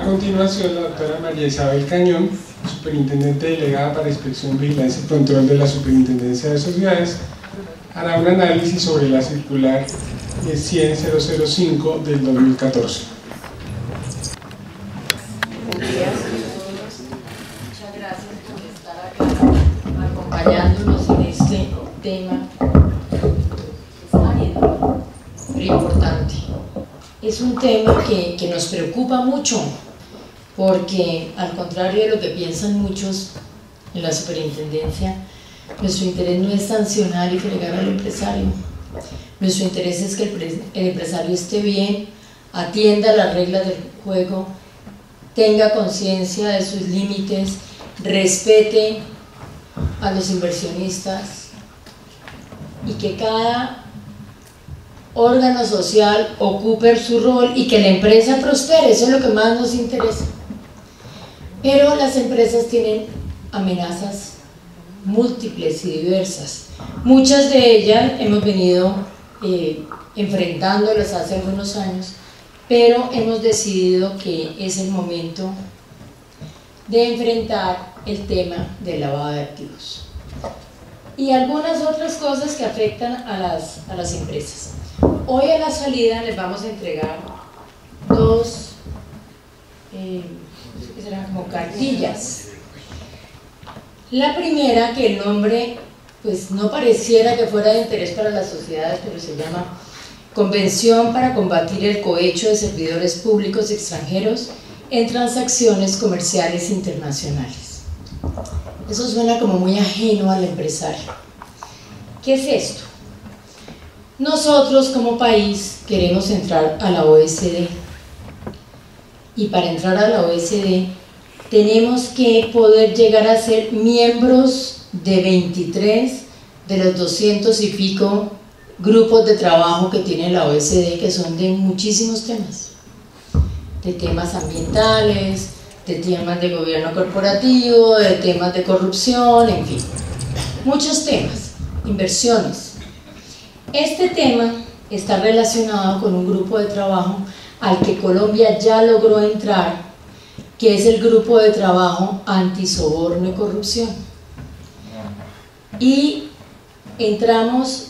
continuación, la doctora María Isabel Cañón, superintendente delegada para Inspección, Vigilancia y Control de la Superintendencia de Sociedades, hará un análisis sobre la circular 100.005 del 2014. Buenos días a todos. Muchas gracias por estar acá acompañándonos en este tema árido, pero importante. Es un tema que nos preocupa mucho, porque al contrario de lo que piensan muchos en la superintendencia, nuestro interés no es sancionar y fregar al empresario. Nuestro interés es que el empresario esté bien, atienda las reglas del juego, tenga conciencia de sus límites, respete a los inversionistas y que cada órgano social ocupe su rol y que la empresa prospere. Eso es lo que más nos interesa. Pero las empresas tienen amenazas múltiples y diversas. Muchas de ellas hemos venido enfrentándolas hace algunos años, pero hemos decidido que es el momento de enfrentar el tema del lavado de activos y algunas otras cosas que afectan a las empresas. Hoy a la salida les vamos a entregar dos que serán como cartillas. La primera, que el nombre pues no pareciera que fuera de interés para las sociedades, pero se llama Convención para combatir el cohecho de servidores públicos extranjeros en transacciones comerciales internacionales. Eso suena como muy ajeno al empresario. ¿Qué es esto? Nosotros como país queremos entrar a la OECD, y para entrar a la OECD tenemos que poder llegar a ser miembros de 23 de los 200 y pico grupos de trabajo que tiene la OECD, que son de muchísimos temas, de temas ambientales, de temas de gobierno corporativo, de temas de corrupción, en fin, muchos temas, inversiones. Este tema está relacionado con un grupo de trabajo al que Colombia ya logró entrar, que es el grupo de trabajo antisoborno y corrupción. Y entramos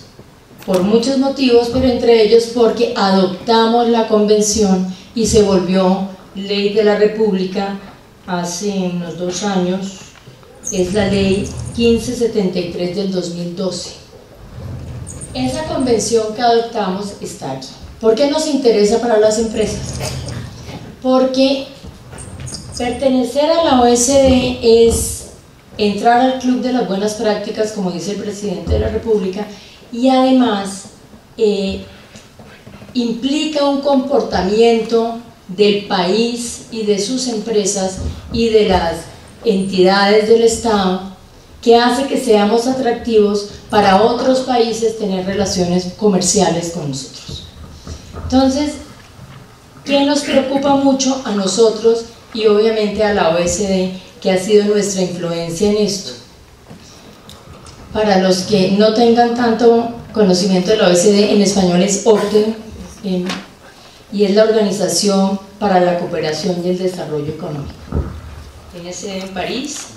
por muchos motivos, pero entre ellos porque adoptamos la convención y se volvió ley de la República hace unos 2 años. Es la ley 1573 del 2012. Esa convención que adoptamos está aquí. ¿Por qué nos interesa para las empresas? Porque pertenecer a la OECD es entrar al club de las buenas prácticas, como dice el presidente de la República, y además implica un comportamiento del país y de sus empresas y de las entidades del Estado que hace que seamos atractivos para otros países tener relaciones comerciales con nosotros. Entonces, ¿qué nos preocupa mucho a nosotros y obviamente a la OECD, que ha sido nuestra influencia en esto? Para los que no tengan tanto conocimiento de la OECD, en español es OCDE, y es la Organización para la Cooperación y el Desarrollo Económico. Tiene sede en París,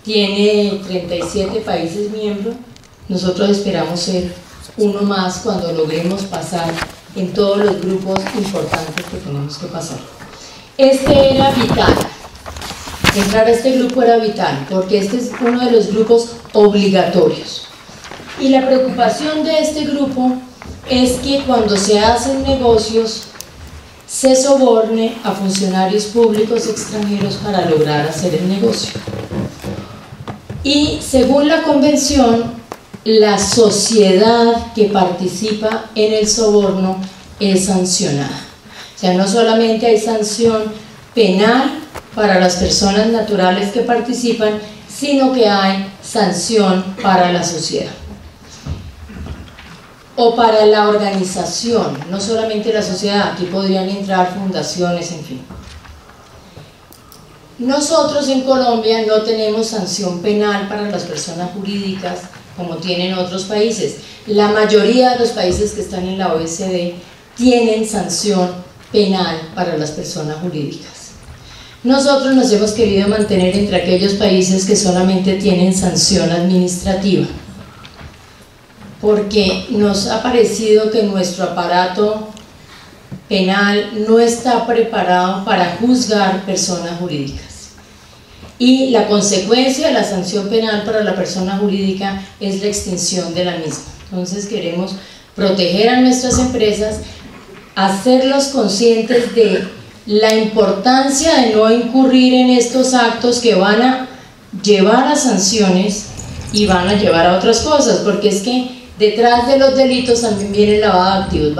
tiene 37 países miembros. Nosotros esperamos ser uno más cuando logremos pasar en todos los grupos importantes que tenemos que pasar. Este era vital, entrar a este grupo era vital, porque este es uno de los grupos obligatorios. Y la preocupación de este grupo es que cuando se hacen negocios se soborne a funcionarios públicos extranjeros para lograr hacer el negocio. Y según la convención, la sociedad que participa en el soborno es sancionada. O sea, no solamente hay sanción penal para las personas naturales que participan, sino que hay sanción para la sociedad o para la organización, no solamente la sociedad. Aquí podrían entrar fundaciones, en fin. Nosotros en Colombia no tenemos sanción penal para las personas jurídicas como tienen otros países. La mayoría de los países que están en la OECD tienen sanción penal para las personas jurídicas. nosotros nos hemos querido mantener entre aquellos países que solamente tienen sanción administrativa, porque nos ha parecido que nuestro aparato penal no está preparado para juzgar personas jurídicas. Y la consecuencia de la sanción penal para la persona jurídica es la extinción de la misma. Entonces queremos proteger a nuestras empresas, hacerlos conscientes de la importancia de no incurrir en estos actos que van a llevar a sanciones y van a llevar a otras cosas, porque es que detrás de los delitos también viene el lavado de activos,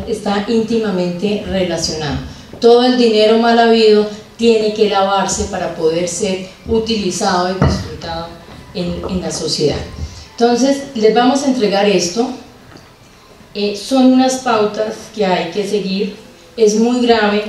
está íntimamente relacionado. Todo el dinero mal habido tiene que lavarse para poder ser utilizado y disfrutado en la sociedad. Entonces, les vamos a entregar esto. Son unas pautas que hay que seguir. Es muy grave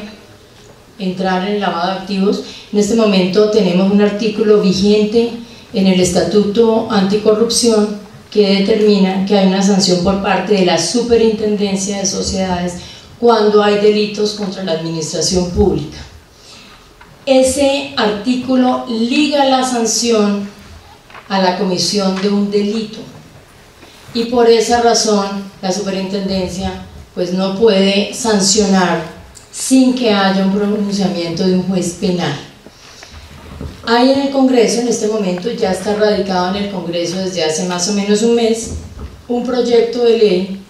entrar en el lavado de activos. En este momento tenemos un artículo vigente en el Estatuto Anticorrupción que determina que hay una sanción por parte de la Superintendencia de Sociedades cuando hay delitos contra la administración pública. Ese artículo liga la sanción a la comisión de un delito y por esa razón la superintendencia pues no puede sancionar sin que haya un pronunciamiento de un juez penal. Hay en el Congreso, en este momento ya está radicado en el Congreso desde hace más o menos un mes, un proyecto de ley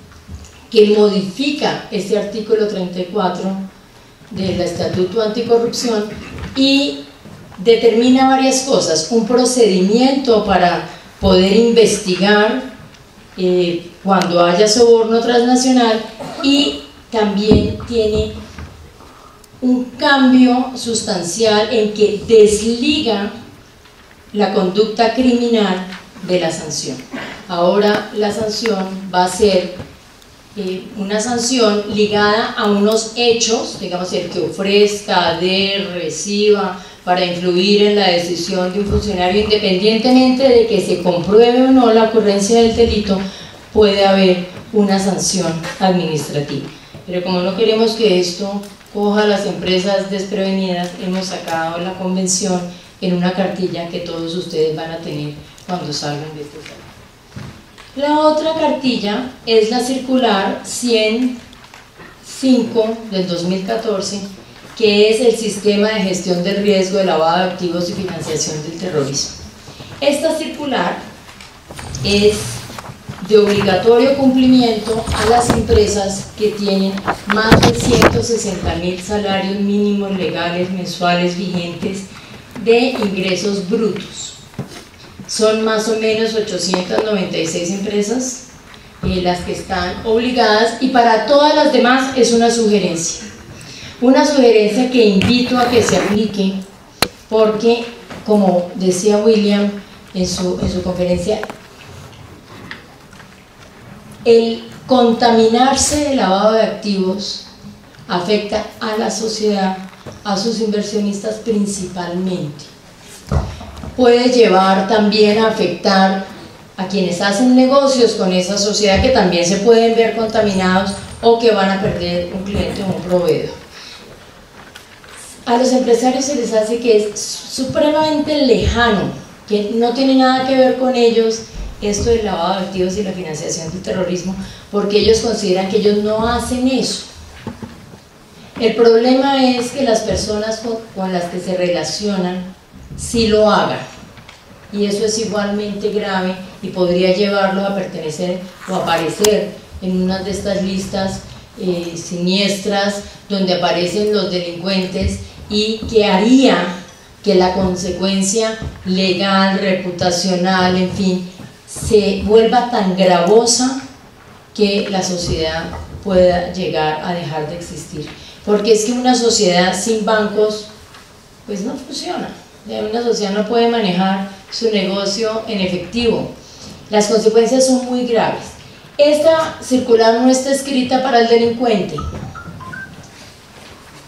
que modifica este artículo 34 del Estatuto Anticorrupción y determina varias cosas, un procedimiento para poder investigar cuando haya soborno transnacional, y también tiene un cambio sustancial en que desliga la conducta criminal de la sanción. Ahora la sanción va a ser una sanción ligada a unos hechos, digamos el que ofrezca, dé, reciba, para influir en la decisión de un funcionario, independientemente de que se compruebe o no la ocurrencia del delito, puede haber una sanción administrativa. Pero como no queremos que esto coja a las empresas desprevenidas, hemos sacado la convención en una cartilla que todos ustedes van a tener cuando salgan de este salón. La otra cartilla es la circular 105 del 2014, que es el sistema de gestión del riesgo de lavado de activos y financiación del terrorismo. Esta circular es de obligatorio cumplimiento a las empresas que tienen más de 160.000 salarios mínimos legales mensuales vigentes de ingresos brutos. Son más o menos 896 empresas las que están obligadas, y para todas las demás es una sugerencia que invito a que se aplique, porque como decía William en su conferencia, el contaminarse de lavado de activos afecta a la sociedad, a sus inversionistas principalmente. Puede llevar también a afectar a quienes hacen negocios con esa sociedad, que también se pueden ver contaminados o que van a perder un cliente o un proveedor. A los empresarios se les hace que es supremamente lejano, que no tiene nada que ver con ellos esto del lavado de activos y la financiación del terrorismo, porque ellos consideran que ellos no hacen eso. El problema es que las personas con las que se relacionan sí lo hagan, y eso es igualmente grave y podría llevarlos a pertenecer o aparecer en una de estas listas siniestras donde aparecen los delincuentes, y que haría que la consecuencia legal, reputacional, en fin, se vuelva tan gravosa que la sociedad pueda llegar a dejar de existir. Porque es que una sociedad sin bancos pues no funciona. Una sociedad no puede manejar su negocio en efectivo. Las consecuencias son muy graves. Esta circular no está escrita para el delincuente,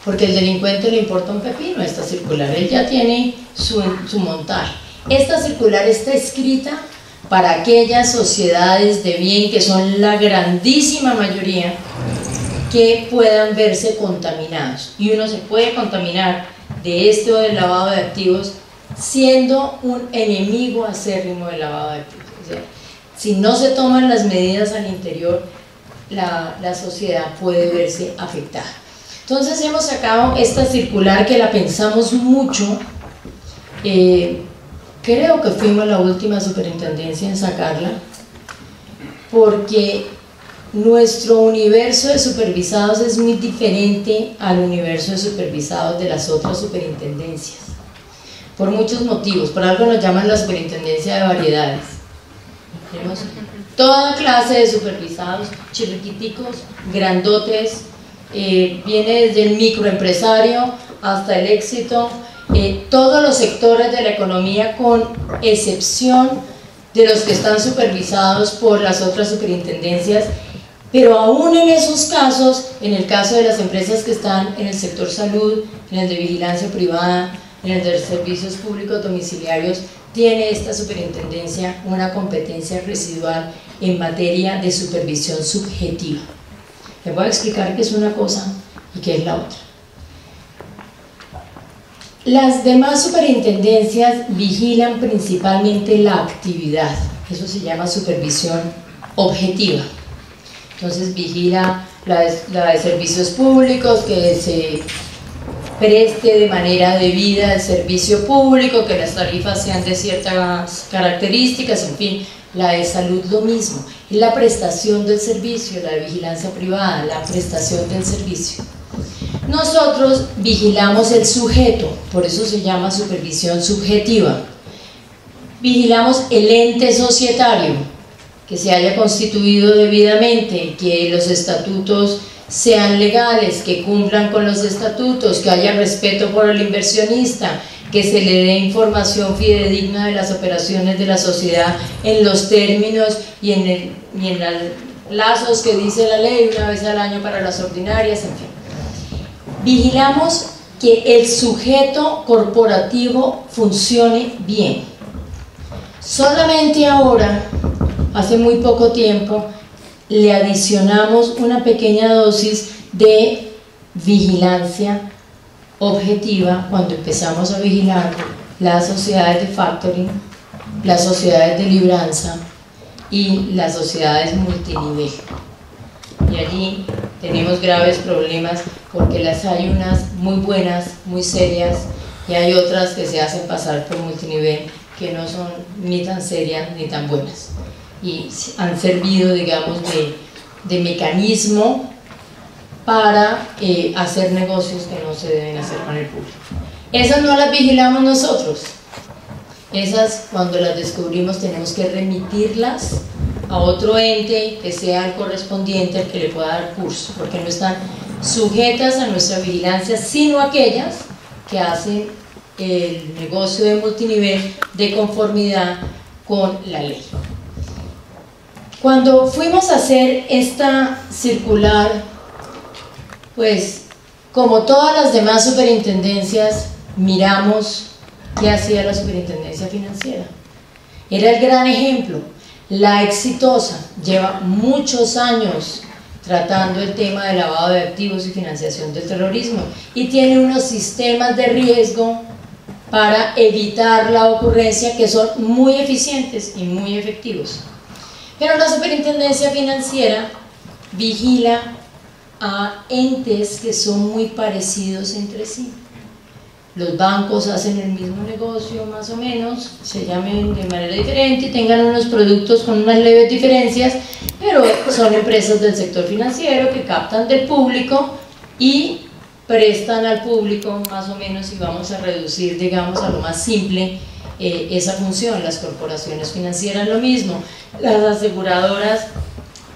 porque al delincuente le importa un pepino esta circular, él ya tiene su montaje. Esta circular está escrita para aquellas sociedades de bien, que son la grandísima mayoría, que puedan verse contaminados, y uno se puede contaminar de esto del lavado de activos, siendo un enemigo acérrimo del lavado de activos. O sea, si no se toman las medidas al interior, la sociedad puede verse afectada. Entonces hemos sacado esta circular que la pensamos mucho. Creo que fuimos la última superintendencia en sacarla, porque nuestro universo de supervisados es muy diferente al universo de supervisados de las otras superintendencias, por muchos motivos. Por algo nos llaman la superintendencia de variedades. Tenemos toda clase de supervisados, chiquiticos, grandotes, viene desde el microempresario hasta el éxito, todos los sectores de la economía, con excepción de los que están supervisados por las otras superintendencias. Pero aún en esos casos, en el caso de las empresas que están en el sector salud, en el de vigilancia privada, en el de servicios públicos domiciliarios, tiene esta superintendencia una competencia residual en materia de supervisión subjetiva. Les voy a explicar qué es una cosa y qué es la otra. Las demás superintendencias vigilan principalmente la actividad, eso se llama supervisión objetiva. Entonces vigila la de servicios públicos, que se preste de manera debida el servicio público, que las tarifas sean de ciertas características, en fin. La de salud lo mismo, es la prestación del servicio, la de vigilancia privada, la prestación del servicio. Nosotros vigilamos el sujeto, por eso se llama supervisión subjetiva. Vigilamos el ente societario, que se haya constituido debidamente, que los estatutos sean legales, que cumplan con los estatutos, que haya respeto por el inversionista, que se le dé información fidedigna de las operaciones de la sociedad en los términos y en los lazos que dice la ley, una vez al año para las ordinarias, en fin. Vigilamos que el sujeto corporativo funcione bien. Solamente ahora, hace muy poco tiempo, le adicionamos una pequeña dosis de vigilancia objetiva cuando empezamos a vigilar las sociedades de factoring, las sociedades de libranza y las sociedades multinivel. Y allí tenemos graves problemas porque las hay unas muy buenas, muy serias, y hay otras que se hacen pasar por multinivel que no son ni tan serias ni tan buenas, y han servido, digamos, de mecanismo para hacer negocios que no se deben hacer con el público. Esas no las vigilamos nosotros. Esas, cuando las descubrimos, tenemos que remitirlas a otro ente que sea el correspondiente, el que le pueda dar curso, porque no están sujetas a nuestra vigilancia, sino aquellas que hacen el negocio de multinivel de conformidad con la ley. Cuando fuimos a hacer esta circular, pues como todas las demás superintendencias, miramos qué hacía la superintendencia financiera. Era el gran ejemplo, la exitosa, lleva muchos años tratando el tema de lavado de activos y financiación del terrorismo, y tiene unos sistemas de riesgo para evitar la ocurrencia que son muy eficientes y muy efectivos. Pero la superintendencia financiera vigila a entes que son muy parecidos entre sí. Los bancos hacen el mismo negocio más o menos, se llamen de manera diferente y tengan unos productos con unas leves diferencias, pero son empresas del sector financiero que captan del público y prestan al público más o menos, y vamos a reducir, digamos, a lo más simple esa función. Las corporaciones financieras lo mismo, las aseguradoras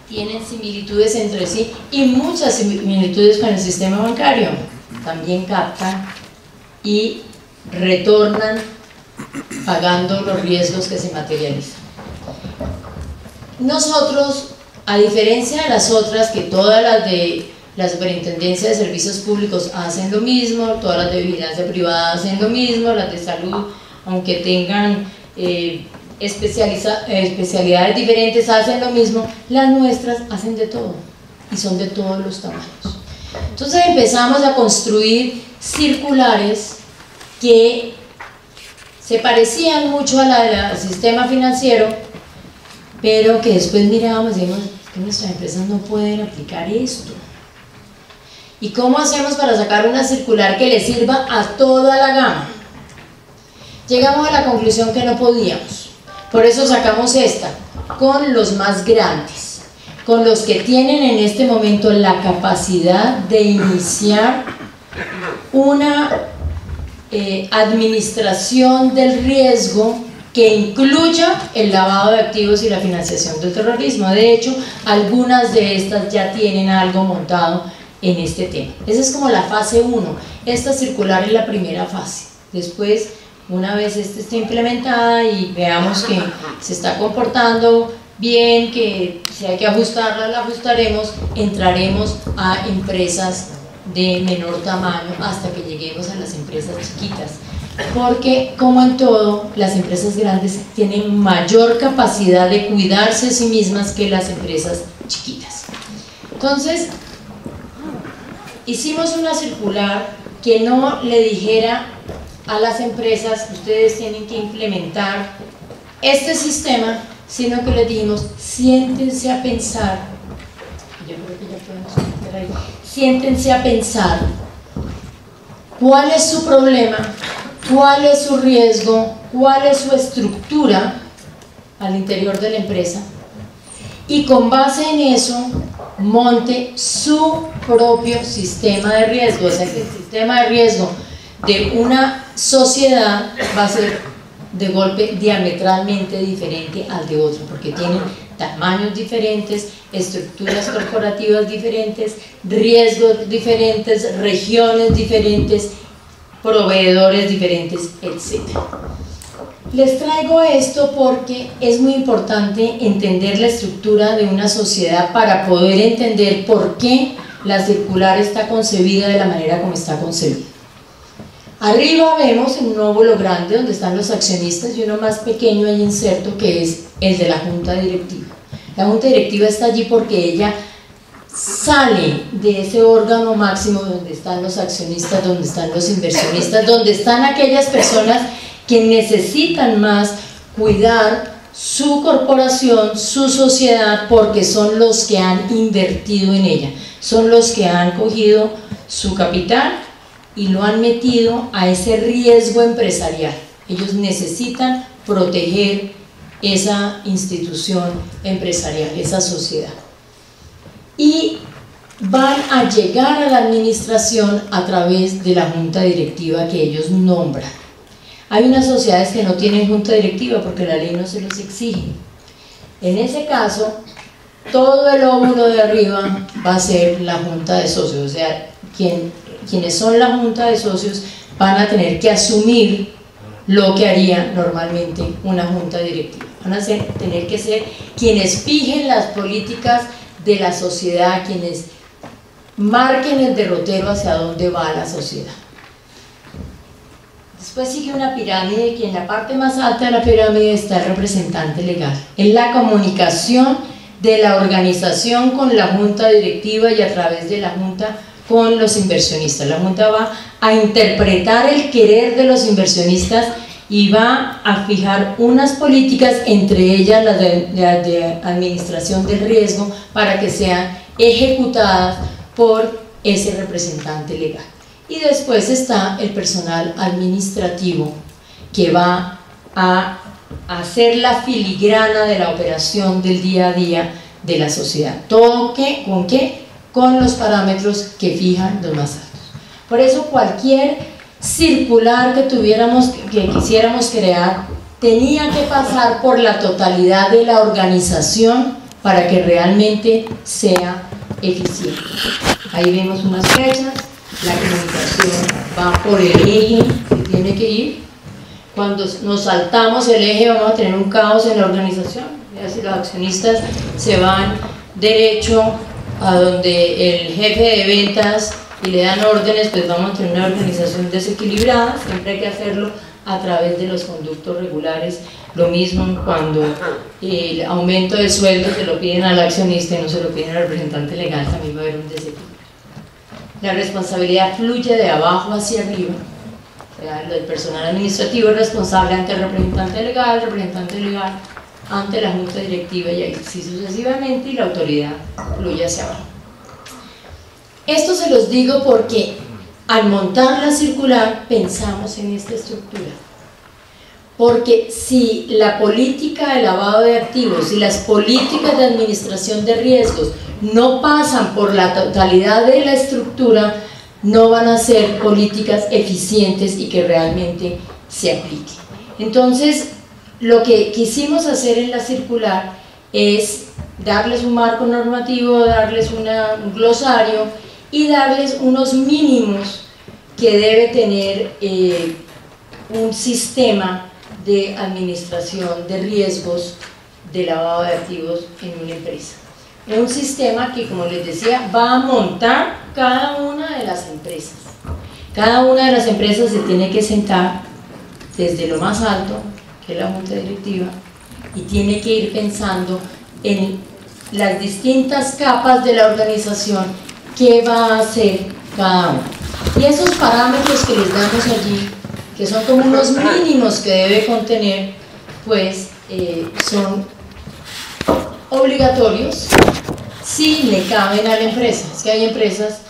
tienen similitudes entre sí y muchas similitudes con el sistema bancario, también captan y retornan pagando los riesgos que se materializan. Nosotros, a diferencia de las otras, que todas las de la Superintendencia de Servicios Públicos hacen lo mismo, todas las de vigilancia privada hacen lo mismo, las de salud, aunque tengan especialidades diferentes, hacen lo mismo, las nuestras hacen de todo y son de todos los tamaños. Entonces empezamos a construir circulares que se parecían mucho a la del sistema financiero, pero que después mirábamos y decíamos que nuestras empresas no pueden aplicar esto. ¿Y cómo hacemos para sacar una circular que le sirva a toda la gama? Llegamos a la conclusión que no podíamos. Por eso sacamos esta, con los más grandes, con los que tienen en este momento la capacidad de iniciar una administración del riesgo que incluya el lavado de activos y la financiación del terrorismo. De hecho, algunas de estas ya tienen algo montado en este tema. Esa es como la fase 1. Esta circular es la primera fase. Después, una vez esta esté implementada y veamos que se está comportando bien, que si hay que ajustarla, la ajustaremos, entraremos a empresas de menor tamaño hasta que lleguemos a las empresas chiquitas, porque como en todo, las empresas grandes tienen mayor capacidad de cuidarse a sí mismas que las empresas chiquitas. Entonces, hicimos una circular que no le dijera a las empresas que ustedes tienen que implementar este sistema, sino que les dijimos, siéntense a pensar, yo creo que ya podemos meter ahí, siéntense a pensar cuál es su problema, cuál es su riesgo, cuál es su estructura al interior de la empresa, y con base en eso monte su propio sistema de riesgo. O sea que el sistema de riesgo de una sociedad va a ser de golpe diametralmente diferente al de otro, porque tienen tamaños diferentes, estructuras corporativas diferentes, riesgos diferentes, regiones diferentes, proveedores diferentes, etc. Les traigo esto porque es muy importante entender la estructura de una sociedad para poder entender por qué la circular está concebida de la manera como está concebida. Arriba vemos en un óvulo grande donde están los accionistas y uno más pequeño ahí inserto que es el de la junta directiva. La junta directiva está allí porque ella sale de ese órgano máximo donde están los accionistas, donde están los inversionistas, donde están aquellas personas que necesitan más cuidar su corporación, su sociedad, porque son los que han invertido en ella, son los que han cogido su capital y lo han metido a ese riesgo empresarial. Ellos necesitan proteger esa institución empresarial, esa sociedad. Y van a llegar a la administración a través de la junta directiva que ellos nombran. Hay unas sociedades que no tienen junta directiva porque la ley no se los exige. En ese caso, todo el óvulo de arriba va a ser la junta de socios, o sea, quienes son la junta de socios van a tener que asumir lo que haría normalmente una junta directiva. Van a tener que ser quienes fijen las políticas de la sociedad, quienes marquen el derrotero hacia dónde va la sociedad. Después sigue una pirámide que en la parte más alta de la pirámide está el representante legal. Es la comunicación de la organización con la junta directiva y a través de la junta con los inversionistas. La junta va a interpretar el querer de los inversionistas y va a fijar unas políticas, entre ellas las de administración del riesgo, para que sean ejecutadas por ese representante legal. Y después está el personal administrativo que va a hacer la filigrana de la operación del día a día de la sociedad. ¿Todo qué? ¿Con qué? Con los parámetros que fijan los más altos. Por eso cualquier circular que quisiéramos crear tenía que pasar por la totalidad de la organización para que realmente sea eficiente. Ahí vemos unas fechas, la comunicación va por el eje que tiene que ir. Cuando nos saltamos el eje vamos a tener un caos en la organización. Si los accionistas se van derecho a donde el jefe de ventas y le dan órdenes, pues vamos a tener una organización desequilibrada. Siempre hay que hacerlo a través de los conductos regulares. Lo mismo cuando el aumento de sueldo se lo piden al accionista y no se lo piden al representante legal, también va a haber un desequilibrio. La responsabilidad fluye de abajo hacia arriba. El personal administrativo es responsable ante el representante legal ante la junta directiva y así sucesivamente, y la autoridad fluye hacia abajo. Esto se los digo porque al montar la circular pensamos en esta estructura, porque si la política de lavado de activos y las políticas de administración de riesgos no pasan por la totalidad de la estructura, no van a ser políticas eficientes y que realmente se apliquen. Entonces, lo que quisimos hacer en la circular es darles un marco normativo, darles un glosario y darles unos mínimos que debe tener un sistema de administración de riesgos de lavado de activos en una empresa. Un sistema que, como les decía, va a montar cada una de las empresas. Cada una de las empresas se tiene que sentar desde lo más alto, que es la junta directiva, y tiene que ir pensando en las distintas capas de la organización, qué va a hacer cada una. Y esos parámetros que les damos allí, que son como unos mínimos que debe contener, pues son obligatorios si le caben a la empresa. Es que hay empresas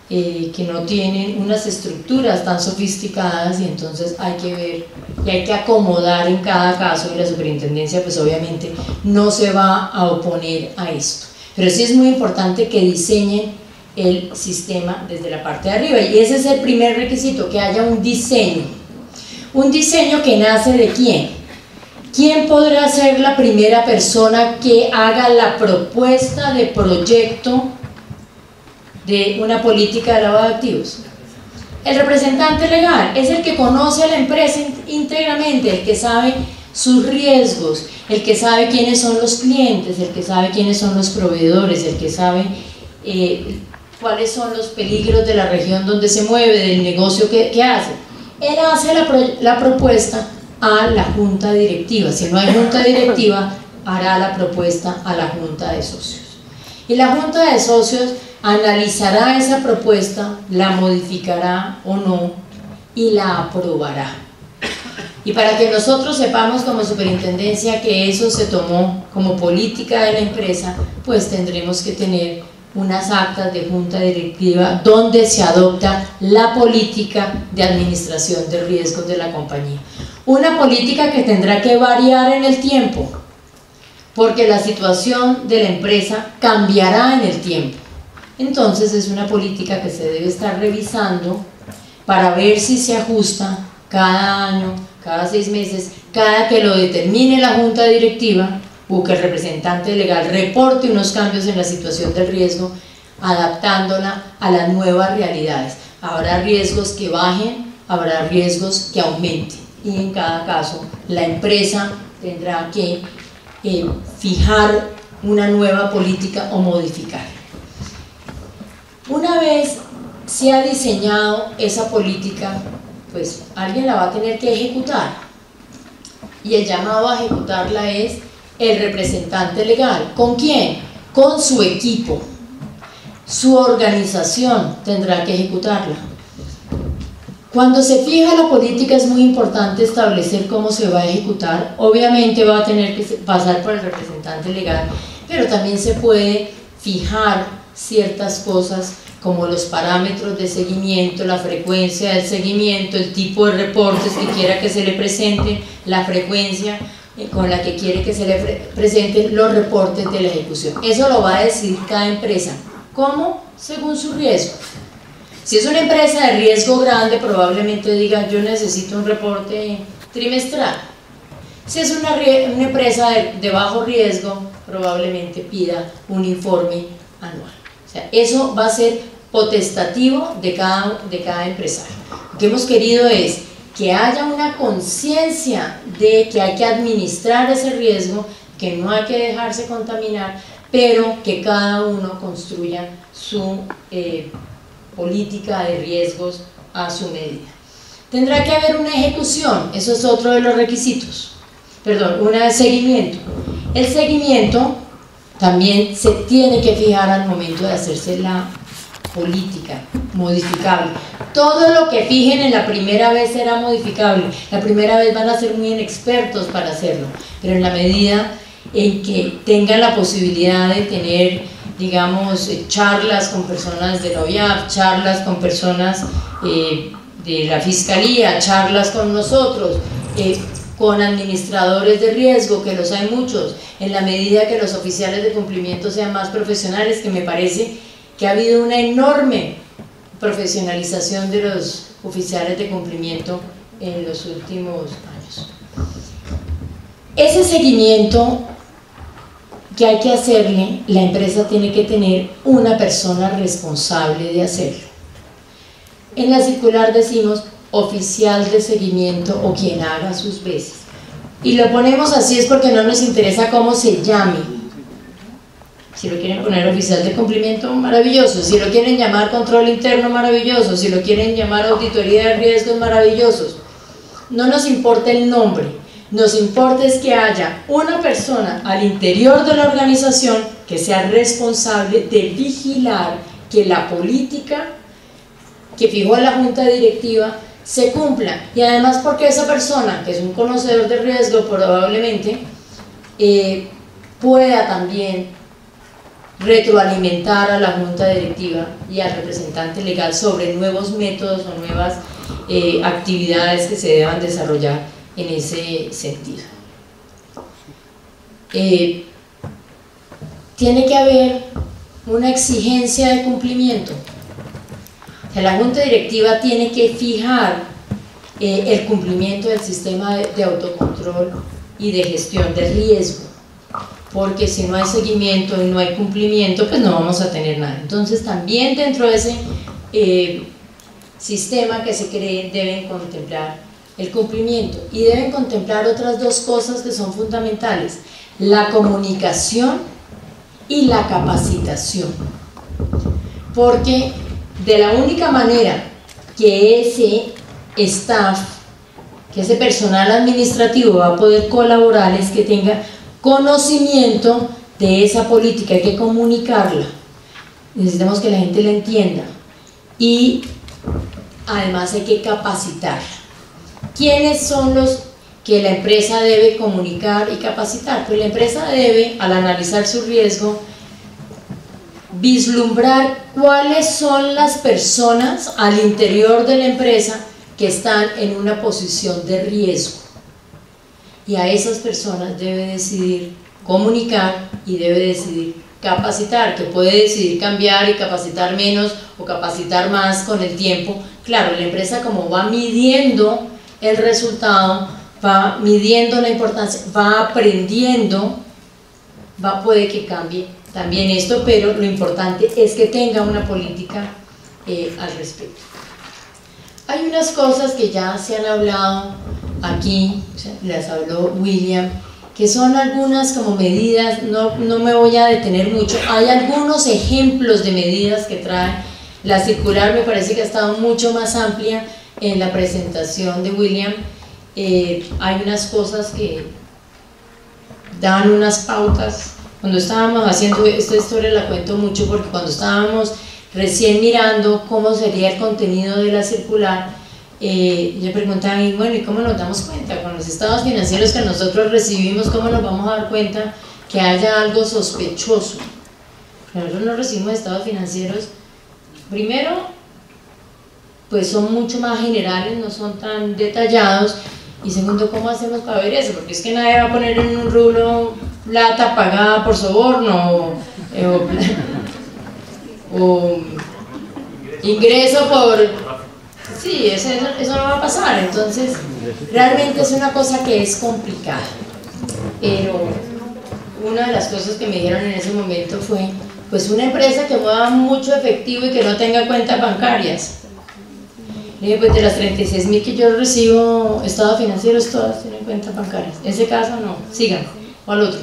que no tienen unas estructuras tan sofisticadas y entonces hay que ver y hay que acomodar en cada caso, y la superintendencia pues obviamente no se va a oponer a esto, pero sí es muy importante que diseñen el sistema desde la parte de arriba, y ese es el primer requisito, que haya un diseño que nace de ¿quién? ¿Quién podrá ser la primera persona que haga la propuesta de proyecto de una política de lavado de activos? El representante legal es el que conoce a la empresa íntegramente, el que sabe sus riesgos, el que sabe quiénes son los clientes, el que sabe quiénes son los proveedores, el que sabe cuáles son los peligros de la región donde se mueve, del negocio que hace. Él hace la propuesta a la junta directiva. Si no hay junta directiva, hará la propuesta a la junta de socios. Y la junta de socios analizará esa propuesta, la modificará o no y la aprobará. Y para que nosotros sepamos como superintendencia que eso se tomó como política de la empresa, pues tendremos que tener unas actas de junta directiva donde se adopta la política de administración de riesgos de la compañía. Una política que tendrá que variar en el tiempo, porque la situación de la empresa cambiará en el tiempo. Entonces es una política que se debe estar revisando para ver si se ajusta cada año, cada 6 meses, cada que lo determine la junta directiva, o que el representante legal reporte unos cambios en la situación del riesgo, adaptándola a las nuevas realidades. Habrá riesgos que bajen, habrá riesgos que aumenten, y en cada caso la empresa tendrá que fijar una nueva política o modificarla. Una vez se ha diseñado esa política, pues alguien la va a tener que ejecutar, y el llamado a ejecutarla es el representante legal. ¿Con quién? Con su equipo. Su organización tendrá que ejecutarla. Cuando se fija la política es muy importante establecer cómo se va a ejecutar. Obviamente va a tener que pasar por el representante legal, pero también se puede fijar ciertas cosas como los parámetros de seguimiento, la frecuencia del seguimiento, el tipo de reportes que quiera que se le presente, la frecuencia con la que quiere que se le presenten los reportes de la ejecución. Eso lo va a decidir cada empresa. ¿Cómo? Según su riesgo. Si es una empresa de riesgo grande, probablemente diga: yo necesito un reporte trimestral. Si es una empresa de bajo riesgo, probablemente pida un informe anual. O sea, eso va a ser potestativo de cada empresario. Lo que hemos querido es que haya una conciencia de que hay que administrar ese riesgo, que no hay que dejarse contaminar, pero que cada uno construya su política de riesgos a su medida. Tendrá que haber una ejecución, eso es otro de los requisitos, un seguimiento. El seguimiento también se tiene que fijar al momento de hacerse política, modificable. Todo lo que fijen en la primera vez será modificable. La primera vez van a ser muy inexpertos para hacerlo, pero en la medida en que tengan la posibilidad de tener, digamos, charlas con personas de la OIAF, charlas con personas de la Fiscalía, charlas con nosotros, con administradores de riesgo, que los hay muchos, en la medida que los oficiales de cumplimiento sean más profesionales, que me parece que ha habido una enorme profesionalización de los oficiales de cumplimiento en los últimos años. Ese seguimiento que hay que hacerle, la empresa tiene que tener una persona responsable de hacerlo. En la circular decimos oficial de seguimiento o quien haga sus veces, y lo ponemos así es porque no nos interesa cómo se llame. Si lo quieren poner oficial de cumplimiento, maravilloso. Si lo quieren llamar control interno, maravilloso. Si lo quieren llamar auditoría de riesgos, maravillosos. No nos importa el nombre, nos importa es que haya una persona al interior de la organización que sea responsable de vigilar que la política que fijó la junta directiva se cumpla, y además porque esa persona, que es un conocedor de riesgo probablemente, pueda también retroalimentar a la junta directiva y al representante legal sobre nuevos métodos o nuevas actividades que se deban desarrollar en ese sentido. Tiene que haber una exigencia de cumplimiento. La junta directiva tiene que fijar el cumplimiento del sistema de autocontrol y de gestión de riesgo, porque si no hay seguimiento y no hay cumplimiento, pues no vamos a tener nada. Entonces también dentro de ese sistema que se cree deben contemplar el cumplimiento, y deben contemplar otras dos cosas que son fundamentales: la comunicación y la capacitación, porque de la única manera que ese staff, que ese personal administrativo va a poder colaborar es que tenga conocimiento de esa política. Hay que comunicarla, necesitamos que la gente la entienda, y además hay que capacitarla. ¿Quiénes son los que la empresa debe comunicar y capacitar? Pues la empresa debe, al analizar su riesgo, vislumbrar cuáles son las personas al interior de la empresa que están en una posición de riesgo, y a esas personas debe decidir comunicar y debe decidir capacitar, que puede decidir cambiar y capacitar menos o capacitar más con el tiempo. Claro, la empresa, como va midiendo el resultado, va midiendo la importancia, va aprendiendo, puede que cambie también esto, pero lo importante es que tenga una política al respecto. Hay unas cosas que ya se han hablado aquí, o sea, las habló William, que son algunas como medidas, no me voy a detener mucho. Hay algunos ejemplos de medidas que trae la circular, me parece que ha estado mucho más amplia en la presentación de William. Hay unas cosas que dan unas pautas. Cuando estábamos haciendo esta historia, la cuento mucho porque cuando estábamos recién mirando cómo sería el contenido de la circular, yo preguntaba, y bueno, ¿y cómo nos damos cuenta? Con los estados financieros que nosotros recibimos, ¿cómo nos vamos a dar cuenta que haya algo sospechoso? Nosotros no recibimos estados financieros, primero, pues son mucho más generales, no son tan detallados, y segundo, ¿cómo hacemos para ver eso? Porque es que nadie va a poner en un rubro plata pagada por soborno o ingreso por... Sí, eso no va a pasar. Entonces realmente es una cosa que es complicada, pero una de las cosas que me dijeron en ese momento fue, pues una empresa que mueva mucho efectivo y que no tenga cuentas bancarias. Le dije, pues de las 36.000 que yo recibo estados financieros, todas tienen cuentas bancarias. En ese caso no, sigan, o al otro.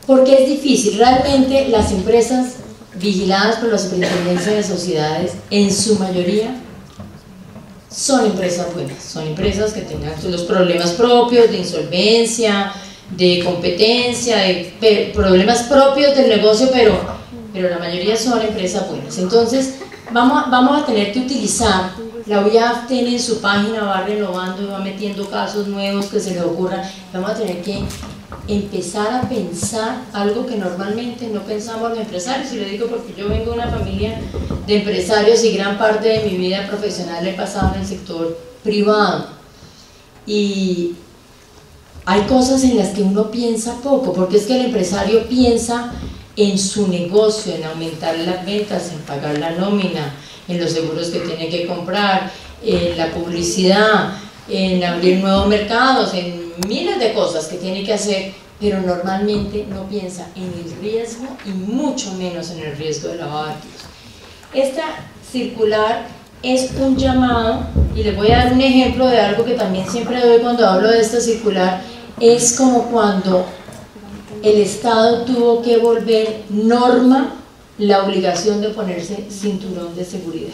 Porque es difícil, realmente las empresas vigiladas por la Superintendencia de Sociedades, en su mayoría, son empresas buenas, son empresas que tengan los problemas propios de insolvencia, de competencia, de problemas propios del negocio, pero pero la mayoría son empresas buenas. Entonces, vamos a tener que utilizar, la OIAF tiene en su página, va renovando y va metiendo casos nuevos que se le ocurran, vamos a tener que empezar a pensar algo que normalmente no pensamos los empresarios, y lo digo porque yo vengo de una familia de empresarios y gran parte de mi vida profesional he pasado en el sector privado, y hay cosas en las que uno piensa poco, porque es que el empresario piensa en su negocio, en aumentar las ventas, en pagar la nómina, en los seguros que tiene que comprar, en la publicidad, en abrir nuevos mercados, en miles de cosas que tiene que hacer, pero normalmente no piensa en el riesgo y mucho menos en el riesgo de lavado de activos. Esta circular es un llamado, y les voy a dar un ejemplo de algo que también siempre doy cuando hablo de esta circular. Es como cuando el Estado tuvo que volver norma la obligación de ponerse cinturón de seguridad.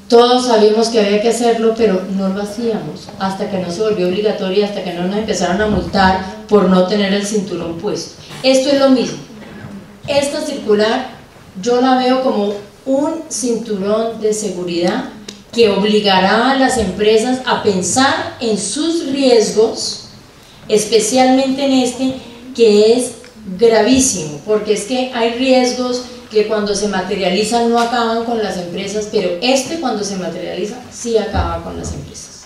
Todos sabíamos que había que hacerlo, pero no lo hacíamos hasta que no se volvió obligatorio, hasta que no nos empezaron a multar por no tener el cinturón puesto. Esto es lo mismo. Esta circular yo la veo como un cinturón de seguridad que obligará a las empresas a pensar en sus riesgos, especialmente en este, que es gravísimo, porque es que hay riesgos que cuando se materializan no acaban con las empresas, pero este cuando se materializa sí acaba con las empresas.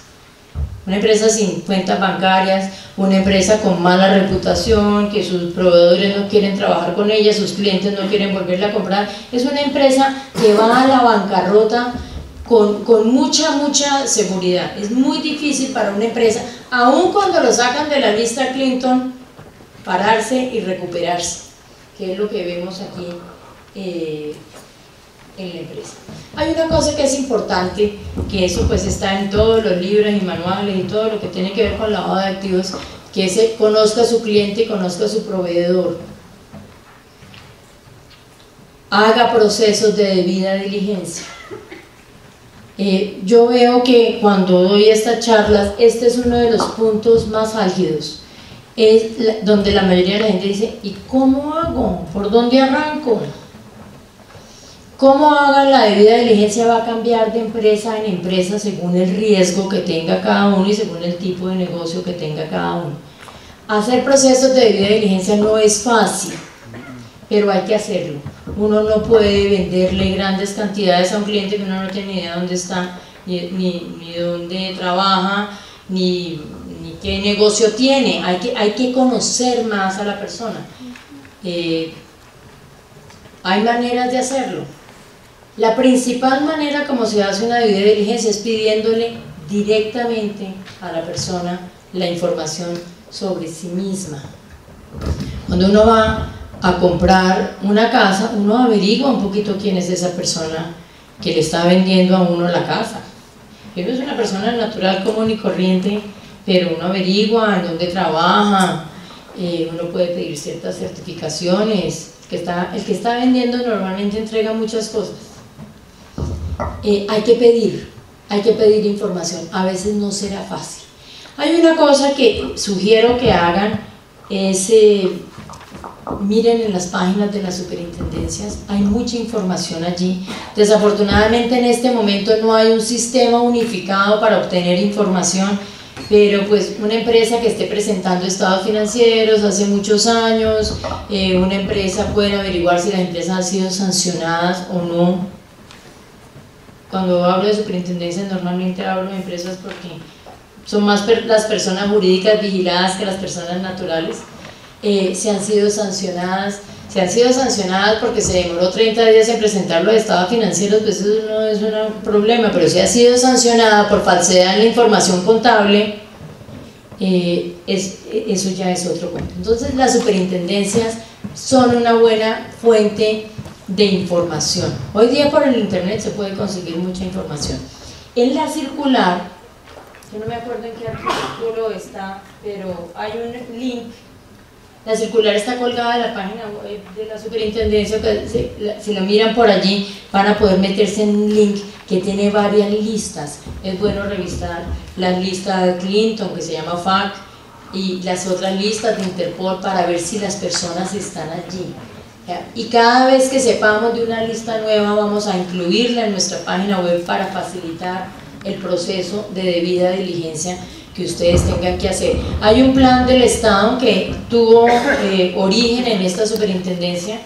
Una empresa sin cuentas bancarias, una empresa con mala reputación, que sus proveedores no quieren trabajar con ella, sus clientes no quieren volverla a comprar, es una empresa que va a la bancarrota con mucha seguridad. Es muy difícil para una empresa, aun cuando lo sacan de la lista Clinton, pararse y recuperarse, que es lo que vemos aquí en la empresa. Hay una cosa que es importante, que eso pues está en todos los libros y manuales y todo lo que tiene que ver con lavado de activos, que se conozca a su cliente y conozca a su proveedor, haga procesos de debida diligencia. Yo veo que cuando doy estas charlas, este es uno de los puntos más álgidos, es donde la mayoría de la gente dice: ¿y cómo hago? ¿Por dónde arranco? Cómo hagan la debida diligencia va a cambiar de empresa en empresa según el riesgo que tenga cada uno y según el tipo de negocio que tenga cada uno. Hacer procesos de debida diligencia no es fácil, pero hay que hacerlo. Uno no puede venderle grandes cantidades a un cliente que uno no tiene ni idea de dónde está, ni dónde trabaja, ni qué negocio tiene. Hay que conocer más a la persona. Hay maneras de hacerlo. La principal manera como se hace una debida diligencia es pidiéndole directamente a la persona la información sobre sí misma. Cuando uno va a comprar una casa, uno averigua un poquito quién es esa persona que le está vendiendo a uno la casa. Uno es una persona natural, común y corriente, pero uno averigua en dónde trabaja, uno puede pedir ciertas certificaciones. El que está vendiendo normalmente entrega muchas cosas. Hay que pedir información. A veces no será fácil. Hay una cosa que sugiero que hagan, es miren en las páginas de las superintendencias, hay mucha información allí. Desafortunadamente en este momento no hay un sistema unificado para obtener información, pero pues una empresa que esté presentando estados financieros hace muchos años, una empresa puede averiguar si las empresas han sido sancionadas o no. Cuando hablo de superintendencias normalmente hablo de empresas porque son más las personas jurídicas vigiladas que las personas naturales. Si han sido sancionadas porque se demoró 30 días en presentar los estados financieros, pues eso no es un problema, pero si ha sido sancionada por falsedad en la información contable, eso ya es otro cuento. Entonces las superintendencias son una buena fuente de información. Hoy día por el internet se puede conseguir mucha información. En la circular, yo no me acuerdo en qué artículo está, pero hay un link. La circular está colgada en la página web de la superintendencia, que si lo miran por allí van a poder meterse en un link que tiene varias listas. Es bueno revisar la lista de Clinton, que se llama FAC, y las otras listas de Interpol para ver si las personas están allí. Y cada vez que sepamos de una lista nueva vamos a incluirla en nuestra página web para facilitar el proceso de debida diligencia que ustedes tengan que hacer. Hay un plan del Estado que tuvo origen en esta superintendencia,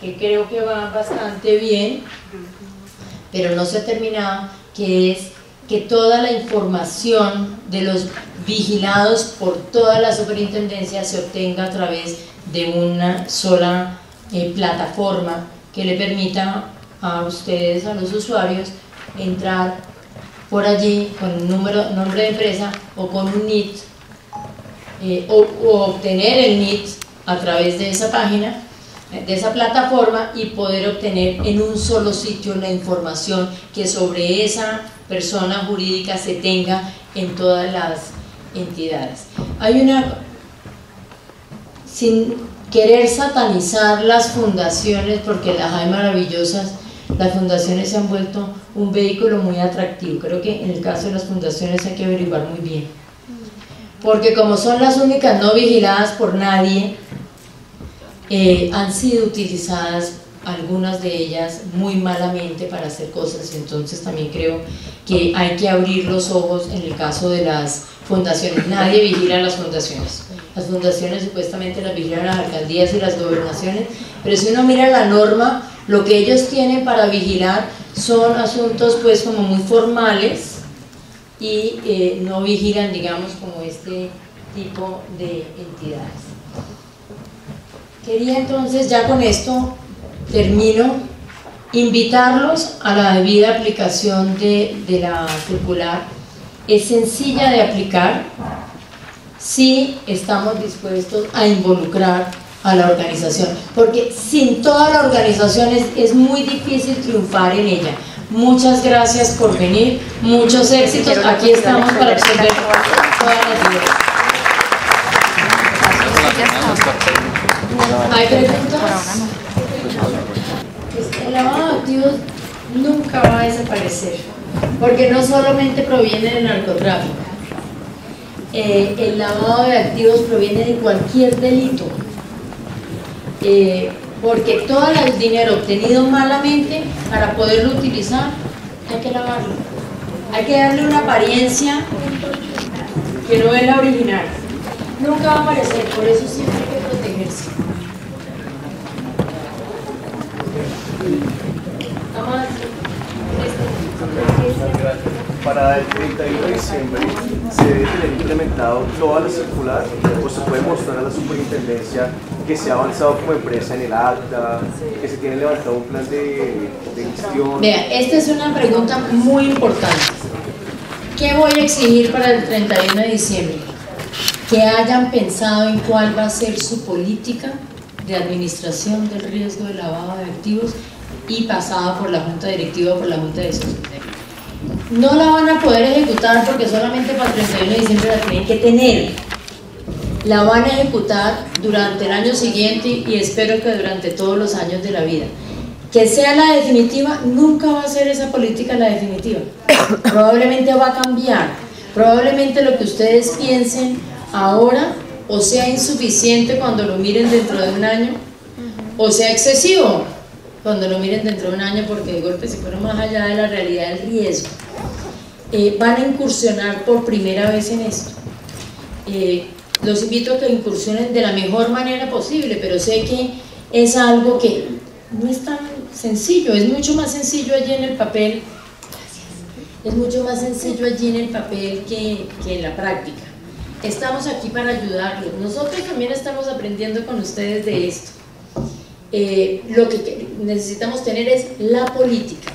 que creo que va bastante bien, pero no se ha terminado, que es que toda la información de los vigilados por toda la superintendencia se obtenga a través de una sola plataforma que le permita a ustedes, a los usuarios, entrar por allí con un nombre de empresa o con un NIT o obtener el NIT a través de esa página, de esa plataforma, y poder obtener en un solo sitio la información que sobre esa persona jurídica se tenga en todas las entidades. Hay una, sin querer satanizar las fundaciones, porque las hay maravillosas, las fundaciones se han vuelto un vehículo muy atractivo. Creo que en el caso de las fundaciones hay que averiguar muy bien, porque como son las únicas no vigiladas por nadie, han sido utilizadas algunas de ellas muy malamente para hacer cosas. Entonces también creo que hay que abrir los ojos en el caso de las fundaciones. Nadie vigila las fundaciones. Las fundaciones supuestamente las vigilan las alcaldías y las gobernaciones, pero si uno mira la norma, lo que ellos tienen para vigilar son asuntos pues como muy formales y no vigilan, digamos, como este tipo de entidades. Quería entonces, ya con esto termino, invitarlos a la debida aplicación de la circular. Es sencilla de aplicar si estamos dispuestos a involucrar a la organización, porque sin toda la organización es muy difícil triunfar en ella. Muchas gracias por venir, muchos éxitos, aquí estamos para resolver todas las dudas. ¿Hay preguntas? El lavado de activos nunca va a desaparecer, porque no solamente proviene del narcotráfico. El lavado de activos proviene de cualquier delito, porque todo el dinero obtenido malamente, para poderlo utilizar, hay que lavarlo, hay que darle una apariencia que no es la original. Nunca va a aparecer, por eso siempre hay que protegerse. Para el 31 de diciembre se debe tener implementado toda la circular, o se puede mostrar a la superintendencia que se ha avanzado como empresa en el acta, que se tiene levantado un plan de gestión. Vea, esta es una pregunta muy importante. ¿Qué voy a exigir para el 31 de diciembre? Que hayan pensado en cuál va a ser su política de administración del riesgo de lavado de activos y pasada por la Junta Directiva o por la Junta de Socios. No la van a poder ejecutar porque solamente para el 31 de diciembre la tienen que tener. La van a ejecutar durante el año siguiente y espero que durante todos los años de la vida. Que sea la definitiva, nunca va a ser esa política la definitiva. Probablemente va a cambiar. Probablemente lo que ustedes piensen ahora o sea insuficiente cuando lo miren dentro de un año, o sea excesivo cuando lo miren dentro de un año, porque de golpe se fueron más allá de la realidad del riesgo. Van a incursionar por primera vez en esto. Los invito a que incursionen de la mejor manera posible, pero sé que es algo que no es tan sencillo, es mucho más sencillo allí en el papel. Es mucho más sencillo allí en el papel que en la práctica. Estamos aquí para ayudarlos. Nosotros también estamos aprendiendo con ustedes de esto. Lo que necesitamos tener es la política.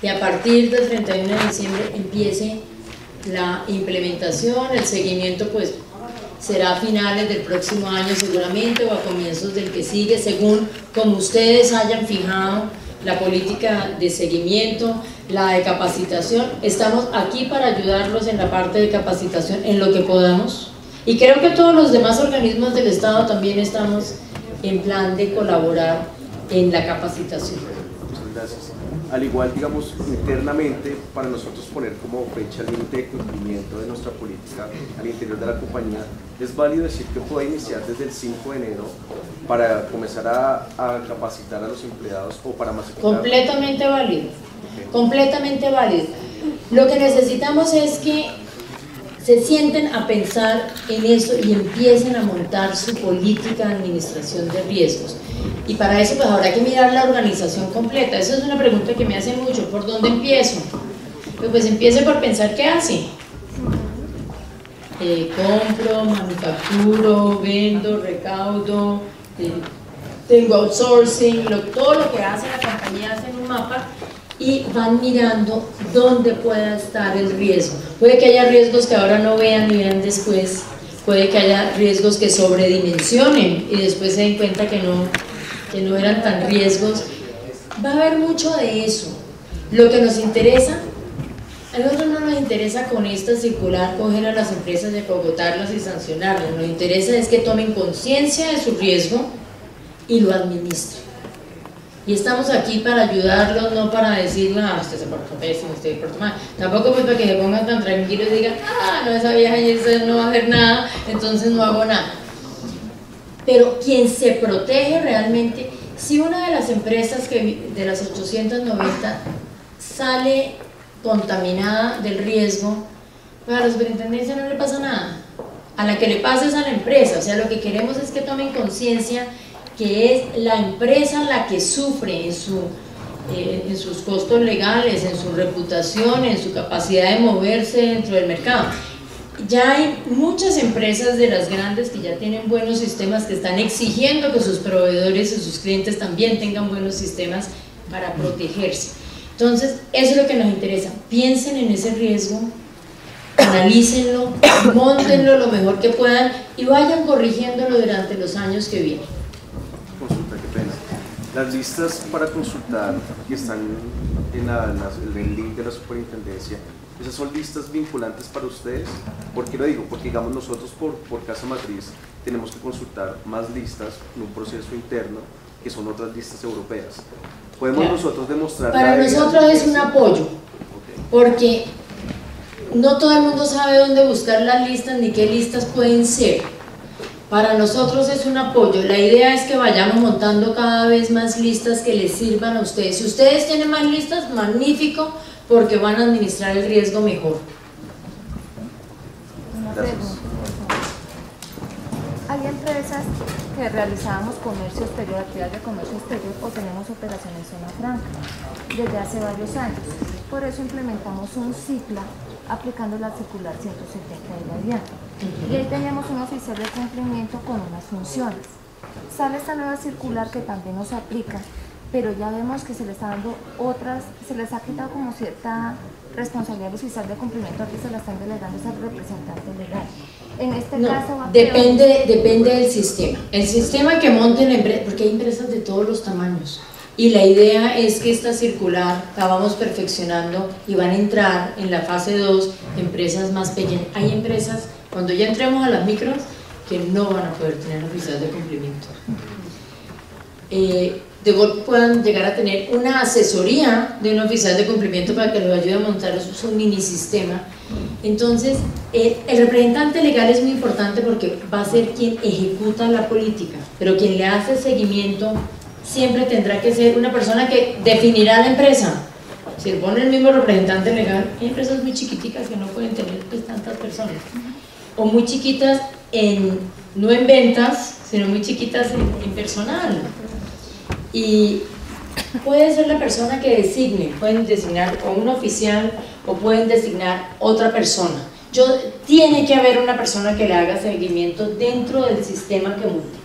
Y a partir del 31 de diciembre empiece la implementación, el seguimiento pues será a finales del próximo año seguramente o a comienzos del que sigue, según como ustedes hayan fijado la política de seguimiento, la de capacitación. Estamos aquí para ayudarlos en la parte de capacitación en lo que podamos, y creo que todos los demás organismos del Estado también estamos en plan de colaborar en la capacitación. gracias. Al igual, digamos, internamente, para nosotros poner como fecha límite de cumplimiento de nuestra política al interior de la compañía, es válido decir que puede iniciar desde el 5 de enero para comenzar a capacitar a los empleados o para masificar. Completamente válido, completamente válido. Lo que necesitamos es que se sienten a pensar en eso y empiecen a montar su política de administración de riesgos. Y para eso pues habrá que mirar la organización completa. Esa es una pregunta que me hacen mucho, ¿por dónde empiezo? Pues empiece por pensar qué hace. Compro, manufacturo, vendo, recaudo, tengo outsourcing, todo lo que hace la compañía hace en un mapa y van mirando dónde pueda estar el riesgo. Puede que haya riesgos que ahora no vean y vean después, puede que haya riesgos que sobredimensionen y después se den cuenta que no eran tan riesgos. Va a haber mucho de eso. Lo que nos interesa, a nosotros no nos interesa con esta circular coger a las empresas y acogotarlas y sancionarlas, nos interesa es que tomen conciencia de su riesgo y lo administren. Y estamos aquí para ayudarlos, no para decir, no, usted se portó pésimo, usted se portó mal. Tampoco pues para que se pongan tan tranquilos y digan, no, esa vieja y esa no va a hacer nada, entonces no hago nada. Pero quien se protege realmente, si una de las empresas de las 890 sale contaminada del riesgo, pues a la superintendencia no le pasa nada. A la que le pasa es a la empresa, o sea, lo que queremos es que tomen conciencia que es la empresa la que sufre en sus costos legales, en su reputación, en su capacidad de moverse dentro del mercado. Ya hay muchas empresas de las grandes que ya tienen buenos sistemas, que están exigiendo que sus proveedores y sus clientes también tengan buenos sistemas para protegerse. Entonces, eso es lo que nos interesa. Piensen en ese riesgo, analícenlo, móntenlo lo mejor que puedan y vayan corrigiéndolo durante los años que vienen. Consulta, qué pena. Las listas para consultar que están en el link de la superintendencia, ¿esas son listas vinculantes para ustedes? ¿Por qué lo digo? Porque digamos nosotros por casa matriz tenemos que consultar más listas en un proceso interno que son otras listas europeas. ¿Podemos nosotros demostrar? Para nosotros es un apoyo, porque no todo el mundo sabe dónde buscar las listas ni qué listas pueden ser. Para nosotros es un apoyo. La idea es que vayamos montando cada vez más listas que les sirvan a ustedes. Si ustedes tienen más listas, magnífico, porque van a administrar el riesgo mejor. Una pregunta. Hay empresas que realizábamos comercio exterior, actividades de comercio exterior o tenemos operaciones en zona franca desde hace varios años. Por eso implementamos un CICLA aplicando la circular 170 de la DIAN. Y ahí tenemos un oficial de cumplimiento con unas funciones. Sale esta nueva circular que también nos aplica, pero ya vemos que se les está dando se les ha quitado como cierta responsabilidad al oficial de cumplimiento, aquí se la están delegando al representante legal. En este caso va depende del sistema. El sistema que monten la empresa, porque hay empresas de todos los tamaños. Y la idea es que esta circular la vamos perfeccionando y van a entrar en la fase 2 empresas más pequeñas. Hay empresas, cuando ya entremos a las micros, que no van a poder tener oficial de cumplimiento. De golpe puedan llegar a tener una asesoría de un oficial de cumplimiento para que los ayude a montar su mini sistema. Entonces, el representante legal es muy importante porque va a ser quien ejecuta la política, pero quien le hace seguimiento siempre tendrá que ser una persona que definirá la empresa. Si pone el mismo representante legal, hay empresas muy chiquiticas que no pueden tener pues tantas personas, o muy chiquitas no en ventas, sino muy chiquitas en personal. Y puede ser la persona que designe, pueden designar o un oficial o pueden designar otra persona. Tiene que haber una persona que le haga seguimiento dentro del sistema que monte.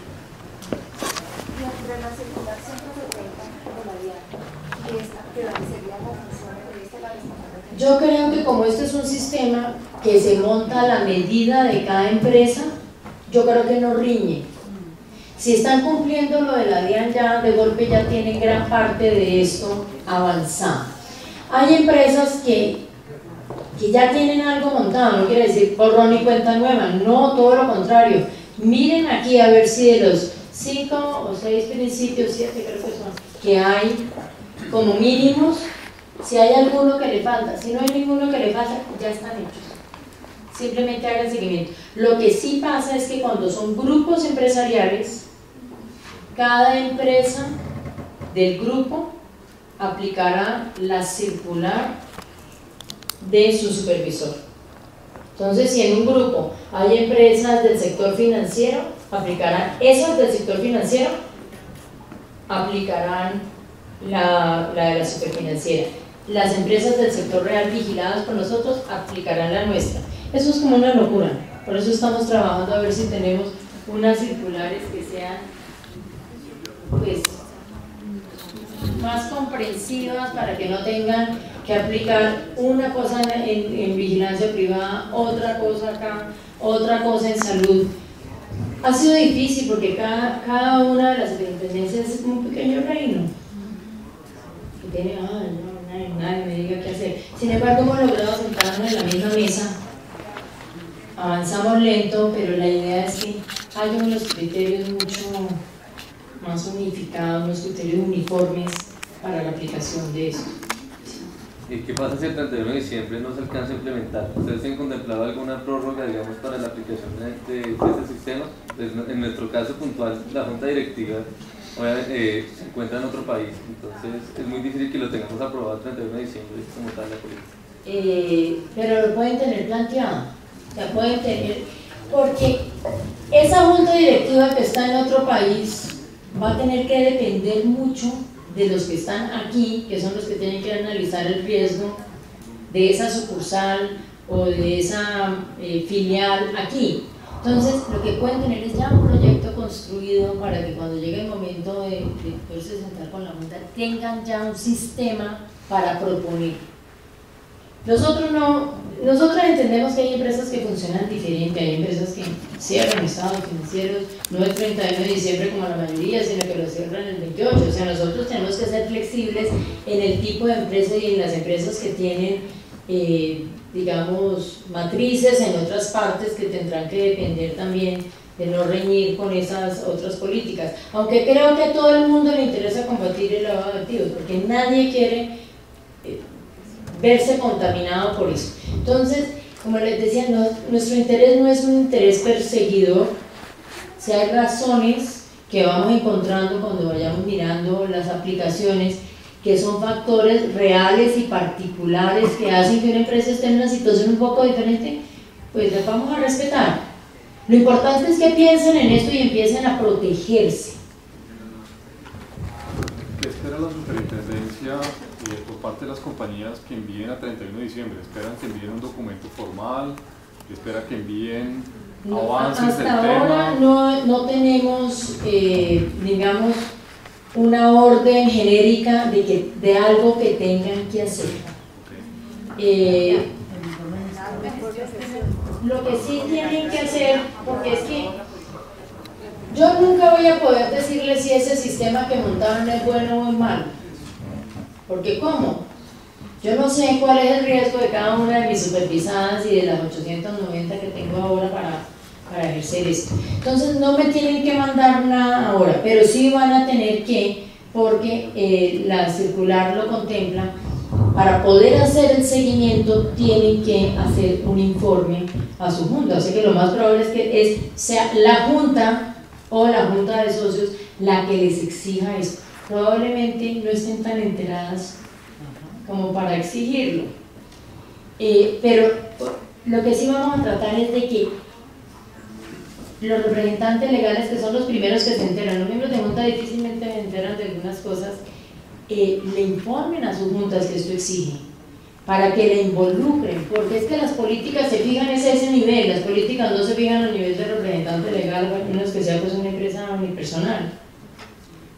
Yo creo que como este es un sistema que se monta a la medida de cada empresa, yo creo que no riñe. Si están cumpliendo lo de la DIAN, ya de golpe ya tienen gran parte de esto avanzado. Hay empresas que ya tienen algo montado, no quiere decir borrón y cuenta nueva, no, todo lo contrario. Miren aquí a ver si de los 5 o 6 principios, 7 creo que son, que hay, como mínimos, si hay alguno que le falta. Si no hay ninguno que le falta, ya están hechos. Simplemente hagan seguimiento. Lo que sí pasa es que cuando son grupos empresariales, cada empresa del grupo aplicará la circular de su supervisor. Entonces, si en un grupo hay empresas del sector financiero, aplicarán esas del sector financiero, aplicarán la de la superfinanciera. Las empresas del sector real vigiladas por nosotros aplicarán la nuestra. Eso es como una locura. Por eso estamos trabajando a ver si tenemos unas circulares que sean, pues, más comprensivas, para que no tengan que aplicar una cosa en vigilancia privada, otra cosa acá, otra cosa en salud. Ha sido difícil porque cada una de las superintendencias es un pequeño reino que tiene, nadie me diga qué hacer. Sin embargo, hemos logrado sentarnos en la misma mesa. Avanzamos lento, pero la idea es que haya unos criterios mucho más unificados, unos criterios uniformes para la aplicación de eso. ¿Y qué pasa si el 31 de diciembre no se alcanza a implementar? ¿Ustedes tienen contemplado alguna prórroga, digamos, para la aplicación de este sistema? Pues en nuestro caso puntual, la Junta Directiva obviamente, se encuentra en otro país, entonces es muy difícil que lo tengamos aprobado el 31 de diciembre como tal la política. Pero lo pueden tener planteado, o sea, pueden tener, porque esa Junta Directiva que está en otro país va a tener que depender mucho de los que están aquí, que son los que tienen que analizar el riesgo de esa sucursal o de esa filial aquí. Entonces, lo que pueden tener es ya un proyecto construido para que cuando llegue el momento de poderse sentar con la Junta, tengan ya un sistema para proponer. Nosotros entendemos que hay empresas que funcionan diferente, hay empresas que cierran estados financieros, no el 31 de diciembre como la mayoría, sino que lo cierran el 28, o sea, nosotros tenemos que ser flexibles en el tipo de empresa y en las empresas que tienen, digamos, matrices en otras partes que tendrán que depender también de no reñir con esas otras políticas, aunque creo que a todo el mundo le interesa combatir el lavado de activos, porque nadie quiere verse contaminado por eso. Entonces, como les decía, nuestro interés no es un interés perseguidor. Si hay razones que vamos encontrando cuando vayamos mirando las aplicaciones, que son factores reales y particulares que hacen que una empresa esté en una situación un poco diferente, pues las vamos a respetar. Lo importante es que piensen en esto y empiecen a protegerse. ¿Qué espera la superintendencia por parte de las compañías que envíen a 31 de diciembre? ¿Esperan que envíen un documento formal? ¿Espera que envíen avances del tema? Hasta ahora no tenemos, digamos, una orden genérica de algo que tengan que hacer. Lo que sí tienen que hacer, porque es que yo nunca voy a poder decirles si ese sistema que montaron es bueno o es malo, porque ¿cómo? Yo no sé cuál es el riesgo de cada una de mis supervisadas y de las 890 que tengo ahora para ejercer esto. Entonces no me tienen que mandar nada ahora, pero sí van a tener que, porque la circular lo contempla, para poder hacer el seguimiento tienen que hacer un informe a su junta. Así que lo más probable es que sea la junta o la junta de socios la que les exija esto. Probablemente no estén tan enteradas como para exigirlo, pero lo que sí vamos a tratar es de que los representantes legales, que son los primeros que se enteran, los miembros de junta difícilmente se enteran de algunas cosas, le informen a sus juntas que esto exige, para que le involucren, porque es que las políticas se fijan a ese nivel, las políticas no se fijan al nivel de representante legal, a menos que sea pues una empresa unipersonal.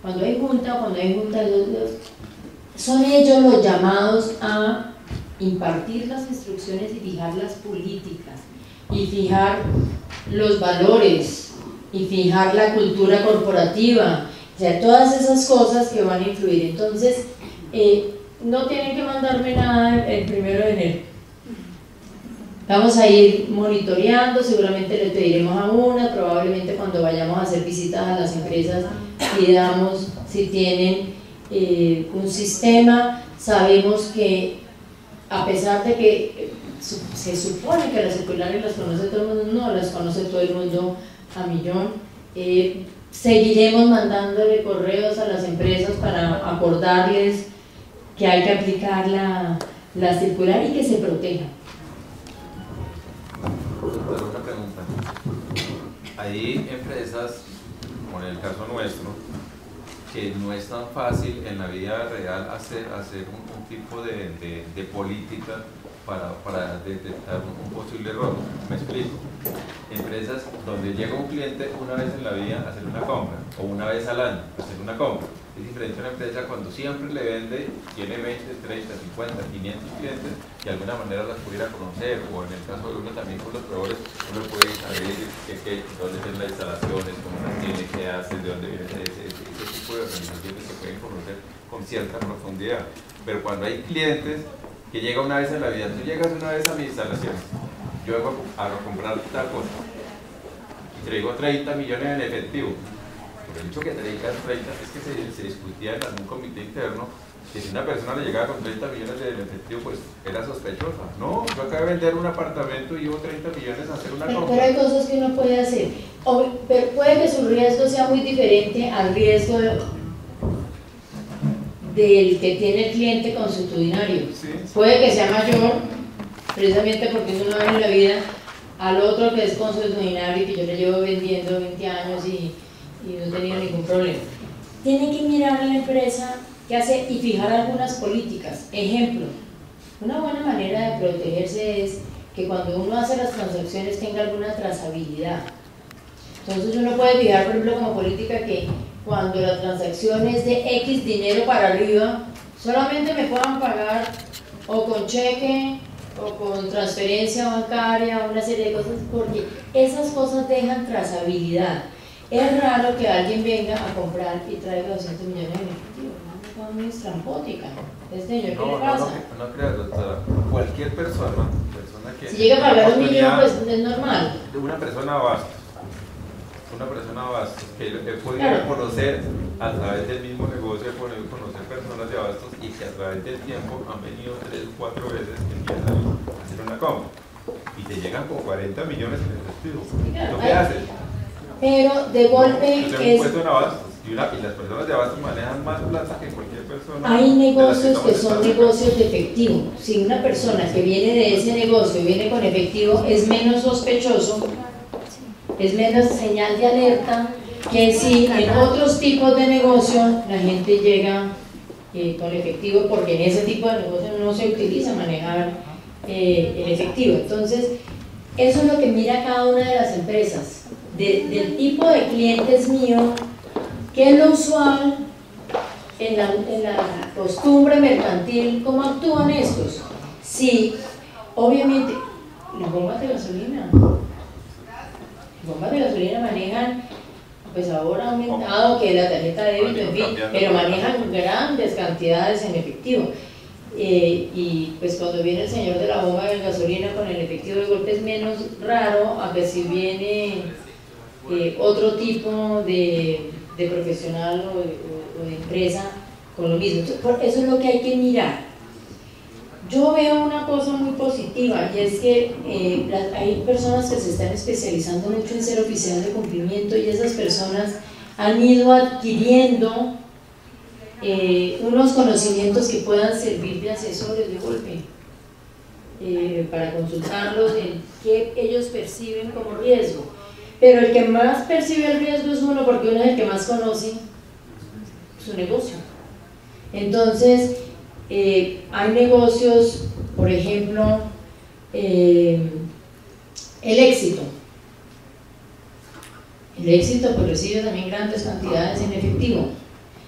Cuando hay junta, son ellos los llamados a impartir las instrucciones y fijar las políticas, y fijar los valores, y fijar la cultura corporativa, o sea, todas esas cosas que van a influir. Entonces, no tienen que mandarme nada el 1 de enero. Vamos a ir monitoreando, seguramente les pediremos a una, probablemente cuando vayamos a hacer visitas a las empresas, pidamos si tienen un sistema. Sabemos que a pesar de que se supone que las circulares las conoce todo el mundo, no las conoce todo el mundo a millón. Seguiremos mandándole correos a las empresas para acordarles que hay que aplicar la circular y que se proteja. Una pregunta. Hay empresas, como en el caso nuestro, que no es tan fácil en la vida real hacer un tipo de política para detectar un posible error. Me explico. Empresas donde llega un cliente una vez en la vida a hacer una compra, o una vez al año a hacer una compra. Es diferente a una empresa cuando siempre le vende, tiene 20, 30, 50, 500 clientes, que de alguna manera las pudiera conocer, o en el caso de uno también con los proveedores, uno puede saber dónde es las instalaciones, cómo las tiene, qué hace, de dónde viene ese tipo de organizaciones se pueden conocer con cierta profundidad. Pero cuando hay clientes que llega una vez en la vida, tú llegas una vez a mis instalaciones, yo vengo a comprar tal cosa y traigo 30 millones en efectivo. Por el hecho que traigas 30 es que se discutía en algún comité interno que si una persona le llegaba con 30 millones de efectivo, pues era sospechosa. No, yo acabo de vender un apartamento y llevo 30 millones a hacer una compra. Pero hay cosas que uno puede hacer. Pero puede que su riesgo sea muy diferente al riesgo del que tiene el cliente consuetudinario. Sí. Puede que sea mayor, precisamente porque uno ve en la vida al otro que es consuetudinario y que yo le llevo vendiendo 20 años y no he tenido ningún problema. Tiene que mirar a la empresa qué hace y fijar algunas políticas. Ejemplo, una buena manera de protegerse es que cuando uno hace las transacciones tenga alguna trazabilidad. Entonces uno puede fijar, por ejemplo, como política que cuando la transacción es de X dinero para arriba, solamente me puedan pagar o con cheque o con transferencia bancaria, una serie de cosas, porque esas cosas dejan trazabilidad. Es raro que alguien venga a comprar y traiga 200 millones en efectivo, ¿no? Es muy estrampótica. ¿Qué le pasa? No creas, doctora. Cualquier persona que... Si llega a pagar 1 millón, pues es normal. De una persona abastos, que he podido conocer a través del mismo negocio, he podido conocer personas de abastos y que a través del tiempo han venido 3 o 4 veces que empiezan a hacer una compra y te llegan con 40 millones en efectivo. ¿Tú qué haces? Pero de golpe es... Y las personas de abastos manejan más plata que cualquier persona. Hay negocios que son negocios de efectivo. Si una persona que viene de ese negocio viene con efectivo, es menos sospechoso, es menos señal de alerta que si en otros tipos de negocio la gente llega con efectivo, porque en ese tipo de negocio no se utiliza manejar el efectivo. Entonces, eso es lo que mira cada una de las empresas. Del tipo de clientes mío, ¿qué es lo usual en la costumbre mercantil? ¿Cómo actúan estos? Sí, obviamente, las bombas de gasolina manejan, pues ahora ha aumentado que la tarjeta de débito, en fin, pero manejan grandes cantidades en efectivo. Y pues cuando viene el señor de la bomba de gasolina con el efectivo de golpe es menos raro a que si viene otro tipo de profesional o de empresa con lo mismo. Entonces, eso es lo que hay que mirar. Yo veo una cosa muy positiva y es que hay personas que se están especializando mucho en ser oficiales de cumplimiento y esas personas han ido adquiriendo unos conocimientos que puedan servir de asesores de golpe para consultarlos en qué ellos perciben como riesgo. Pero el que más percibe el riesgo es uno, porque uno es el que más conoce su negocio. Entonces, hay negocios, por ejemplo, el éxito. El éxito pues recibe también grandes cantidades en efectivo.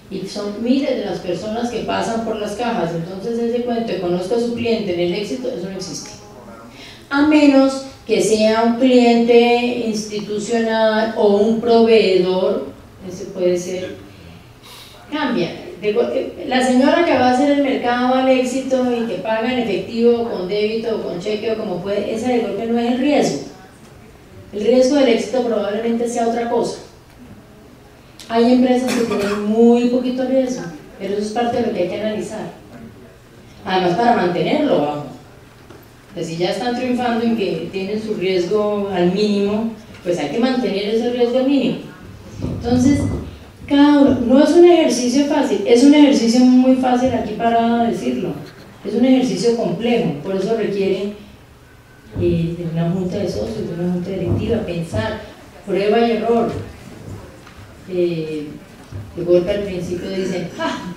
Y son miles de las personas que pasan por las cajas. Entonces, ese cuento de conozco a su cliente en el éxito, eso no existe. A menos que sea un cliente institucional o un proveedor, ese puede ser, cambia. La señora que va a hacer el mercado al éxito y que paga en efectivo, con débito o con cheque o como puede, esa de golpe no es el riesgo. El riesgo del éxito probablemente sea otra cosa. Hay empresas que tienen muy poquito riesgo, pero eso es parte de lo que hay que analizar. Además, para mantenerlo bajo. Pues si ya están triunfando en que tienen su riesgo al mínimo, pues hay que mantener ese riesgo al mínimo. Entonces, cada uno, no es un ejercicio fácil, es un ejercicio muy fácil aquí para decirlo, es un ejercicio complejo, por eso requiere de una junta de socios, de una junta directiva, pensar, prueba y error. De golpe al principio dicen,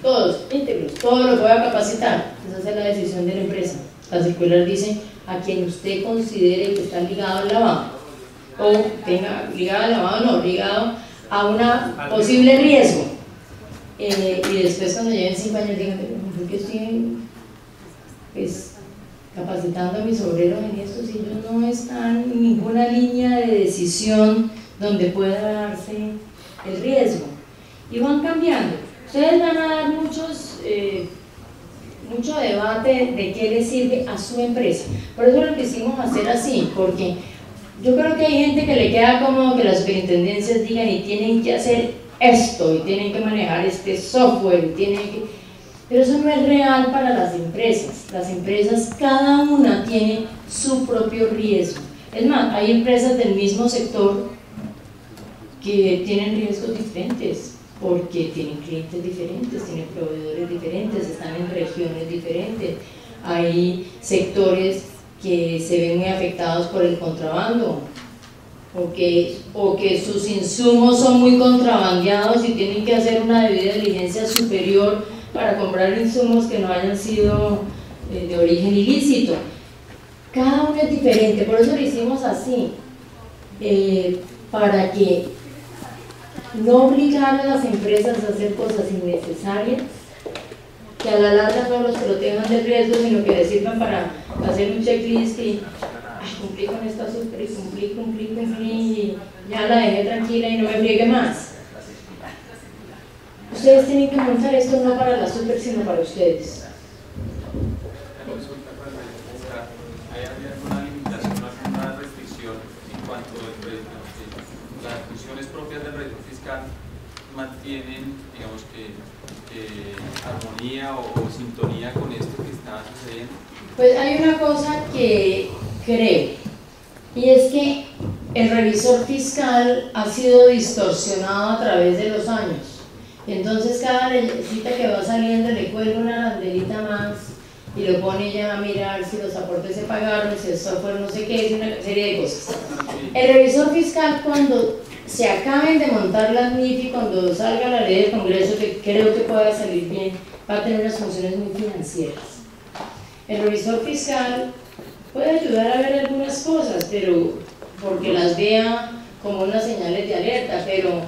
todos íntegros, todo lo voy a capacitar. Esa es la decisión de la empresa. La circular dice a quien usted considere que está ligado al lavado, o tenga ligado al lavado, no, ligado a un posible riesgo. Y después, cuando lleven 5 años, digan, ¿por qué estoy pues, capacitando a mis obreros en esto si ellos no están en ninguna línea de decisión donde pueda darse el riesgo? Y van cambiando. Ustedes van a dar mucho debate de qué les sirve a su empresa. Por eso lo quisimos hacer así, porque yo creo que hay gente que le queda como que las superintendencias digan y tienen que hacer esto, y tienen que manejar este software, y tienen que... Pero eso no es real para las empresas. Las empresas, cada una tiene su propio riesgo. Es más, hay empresas del mismo sector que tienen riesgos diferentes, porque tienen clientes diferentes, tienen proveedores diferentes, están en regiones diferentes, hay sectores que se ven muy afectados por el contrabando, o que sus insumos son muy contrabandeados y tienen que hacer una debida diligencia superior para comprar insumos que no hayan sido de origen ilícito. Cada uno es diferente, por eso lo hicimos así, para que no obligar a las empresas a hacer cosas innecesarias que a la larga no los protejan del riesgo, sino que les sirvan para hacer un checklist y cumplí con esta super y cumplí y ya la dejé tranquila y no me friegue más. Ustedes tienen que montar esto no para la super, sino para ustedes. ¿Hay alguna limitación, alguna restricción en cuanto a las funciones propias del revisor fiscal mantienen, digamos que armonía o sintonía con esto que está sucediendo? Pues hay una cosa que creo, y es que el revisor fiscal ha sido distorsionado a través de los años. Entonces cada leycita que va saliendo le cuelga una banderita más y lo pone ya a mirar si los aportes se pagaron, si el software no sé qué, es una serie de cosas. El revisor fiscal, cuando se acaben de montar las NIF y cuando salga la ley del Congreso, que creo que pueda salir bien, va a tener unas funciones muy financieras. El revisor fiscal puede ayudar a ver algunas cosas, pero porque las vea como unas señales de alerta, pero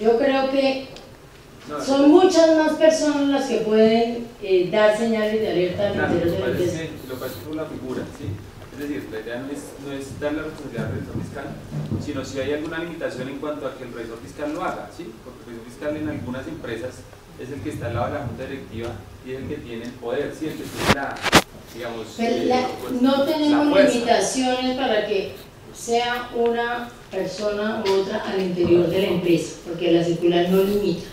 yo creo que son muchas más personas las que pueden dar señales de alerta al interior de la empresa. Lo que pasa es la figura, ¿sí? Es decir, la idea no es dar la responsabilidad al revisor fiscal, sino si hay alguna limitación en cuanto a que el revisor fiscal lo haga, ¿sí? Porque el revisor fiscal en algunas empresas es el que está al lado de la junta directiva y es el que tiene el poder, ¿sí? El que tiene la, digamos... no tenemos limitaciones para que sea una persona u otra al interior de la empresa, porque la circular no limita.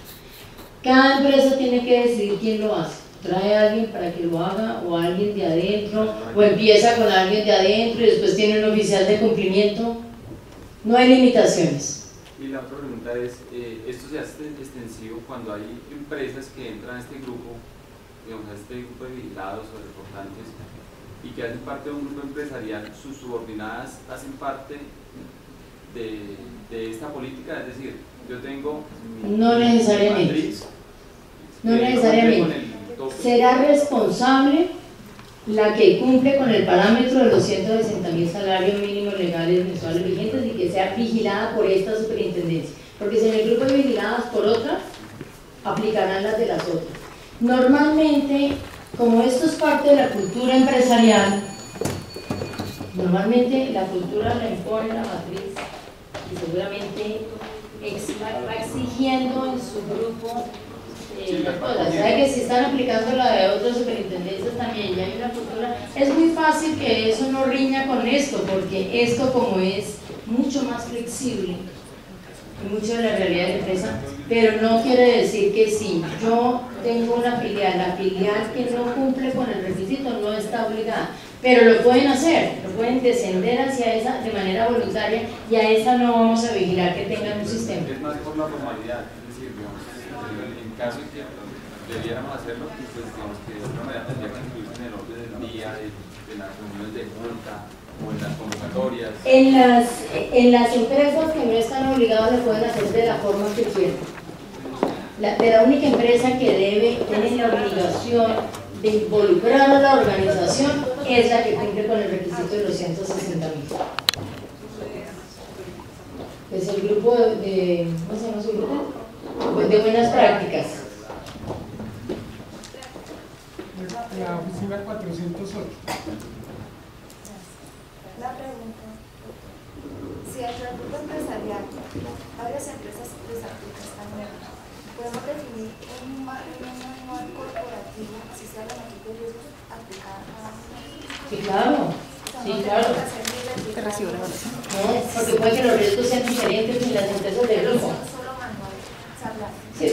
Cada empresa tiene que decidir quién lo hace. Trae a alguien para que lo haga, o alguien de adentro, o empieza con alguien de adentro y después tiene un oficial de cumplimiento. No hay limitaciones. Y la otra pregunta es, esto se hace extensivo cuando hay empresas que entran a este grupo, digamos a este grupo de vigilados o reportantes, y que hacen parte de un grupo empresarial, sus subordinadas hacen parte de esta política, es decir, yo tengo no necesariamente. Matriz, no necesariamente. Será responsable la que cumple con el parámetro de los 160.000 salarios mínimos legales mensuales vigentes y que sea vigilada por esta superintendencia. Porque si en el grupo de vigiladas por otras, aplicarán las de las otras. Normalmente, como esto es parte de la cultura empresarial, normalmente la cultura la impone la matriz y seguramente va exigiendo en su grupo las cosas. ¿Sabe que si están aplicando la de otras superintendencias también ya hay una cultura? Es muy fácil que eso no riña con esto, porque esto, como es mucho más flexible y mucho de la realidad de la empresa, pero no quiere decir que si yo tengo una filial, la filial que no cumple con el requisito no está obligada, pero lo pueden hacer, lo pueden descender hacia esa de manera voluntaria y a esa no vamos a vigilar que tengan un sistema. Es más por la formalidad, es decir, digamos, en caso de que debiéramos hacerlo, pues digamos que de alguna manera tendría que incluirse en el orden del día, de las reuniones de junta o en las convocatorias. En las empresas que no están obligadas lo pueden hacer de la forma que quieran. De la única empresa que tiene la obligación de involucrar a la organización es la que cumple con el requisito de los 160.000. Es el grupo de ¿cómo se llama su grupo? De buenas prácticas. La oficina 408. La pregunta, si entre el grupo empresarial varias empresas les aplican esta norma, ¿podemos definir un manual corporativo si sea la longitud de riesgos aplicada a cada uno? Sí, claro. Sí, claro. Te recibo la evaluación. No, porque puede que los riesgos sean diferentes en las empresas de grupo. Solo manual, Sí,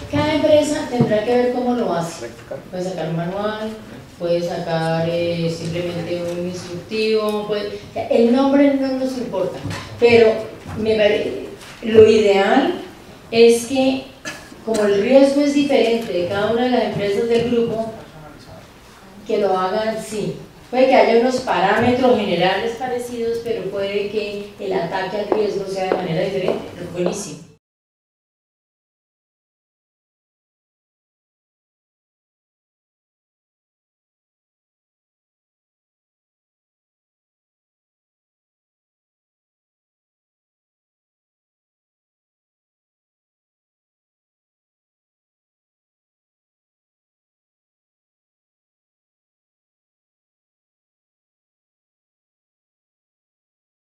cada empresa tendrá que ver cómo lo hace. Puede sacar un manual, puede sacar simplemente un instructivo, el nombre no nos importa, pero lo ideal es que, como el riesgo es diferente de cada una de las empresas del grupo, que lo hagan sí. Puede que haya unos parámetros generales parecidos, pero puede que el ataque al riesgo sea de manera diferente. Buenísimo.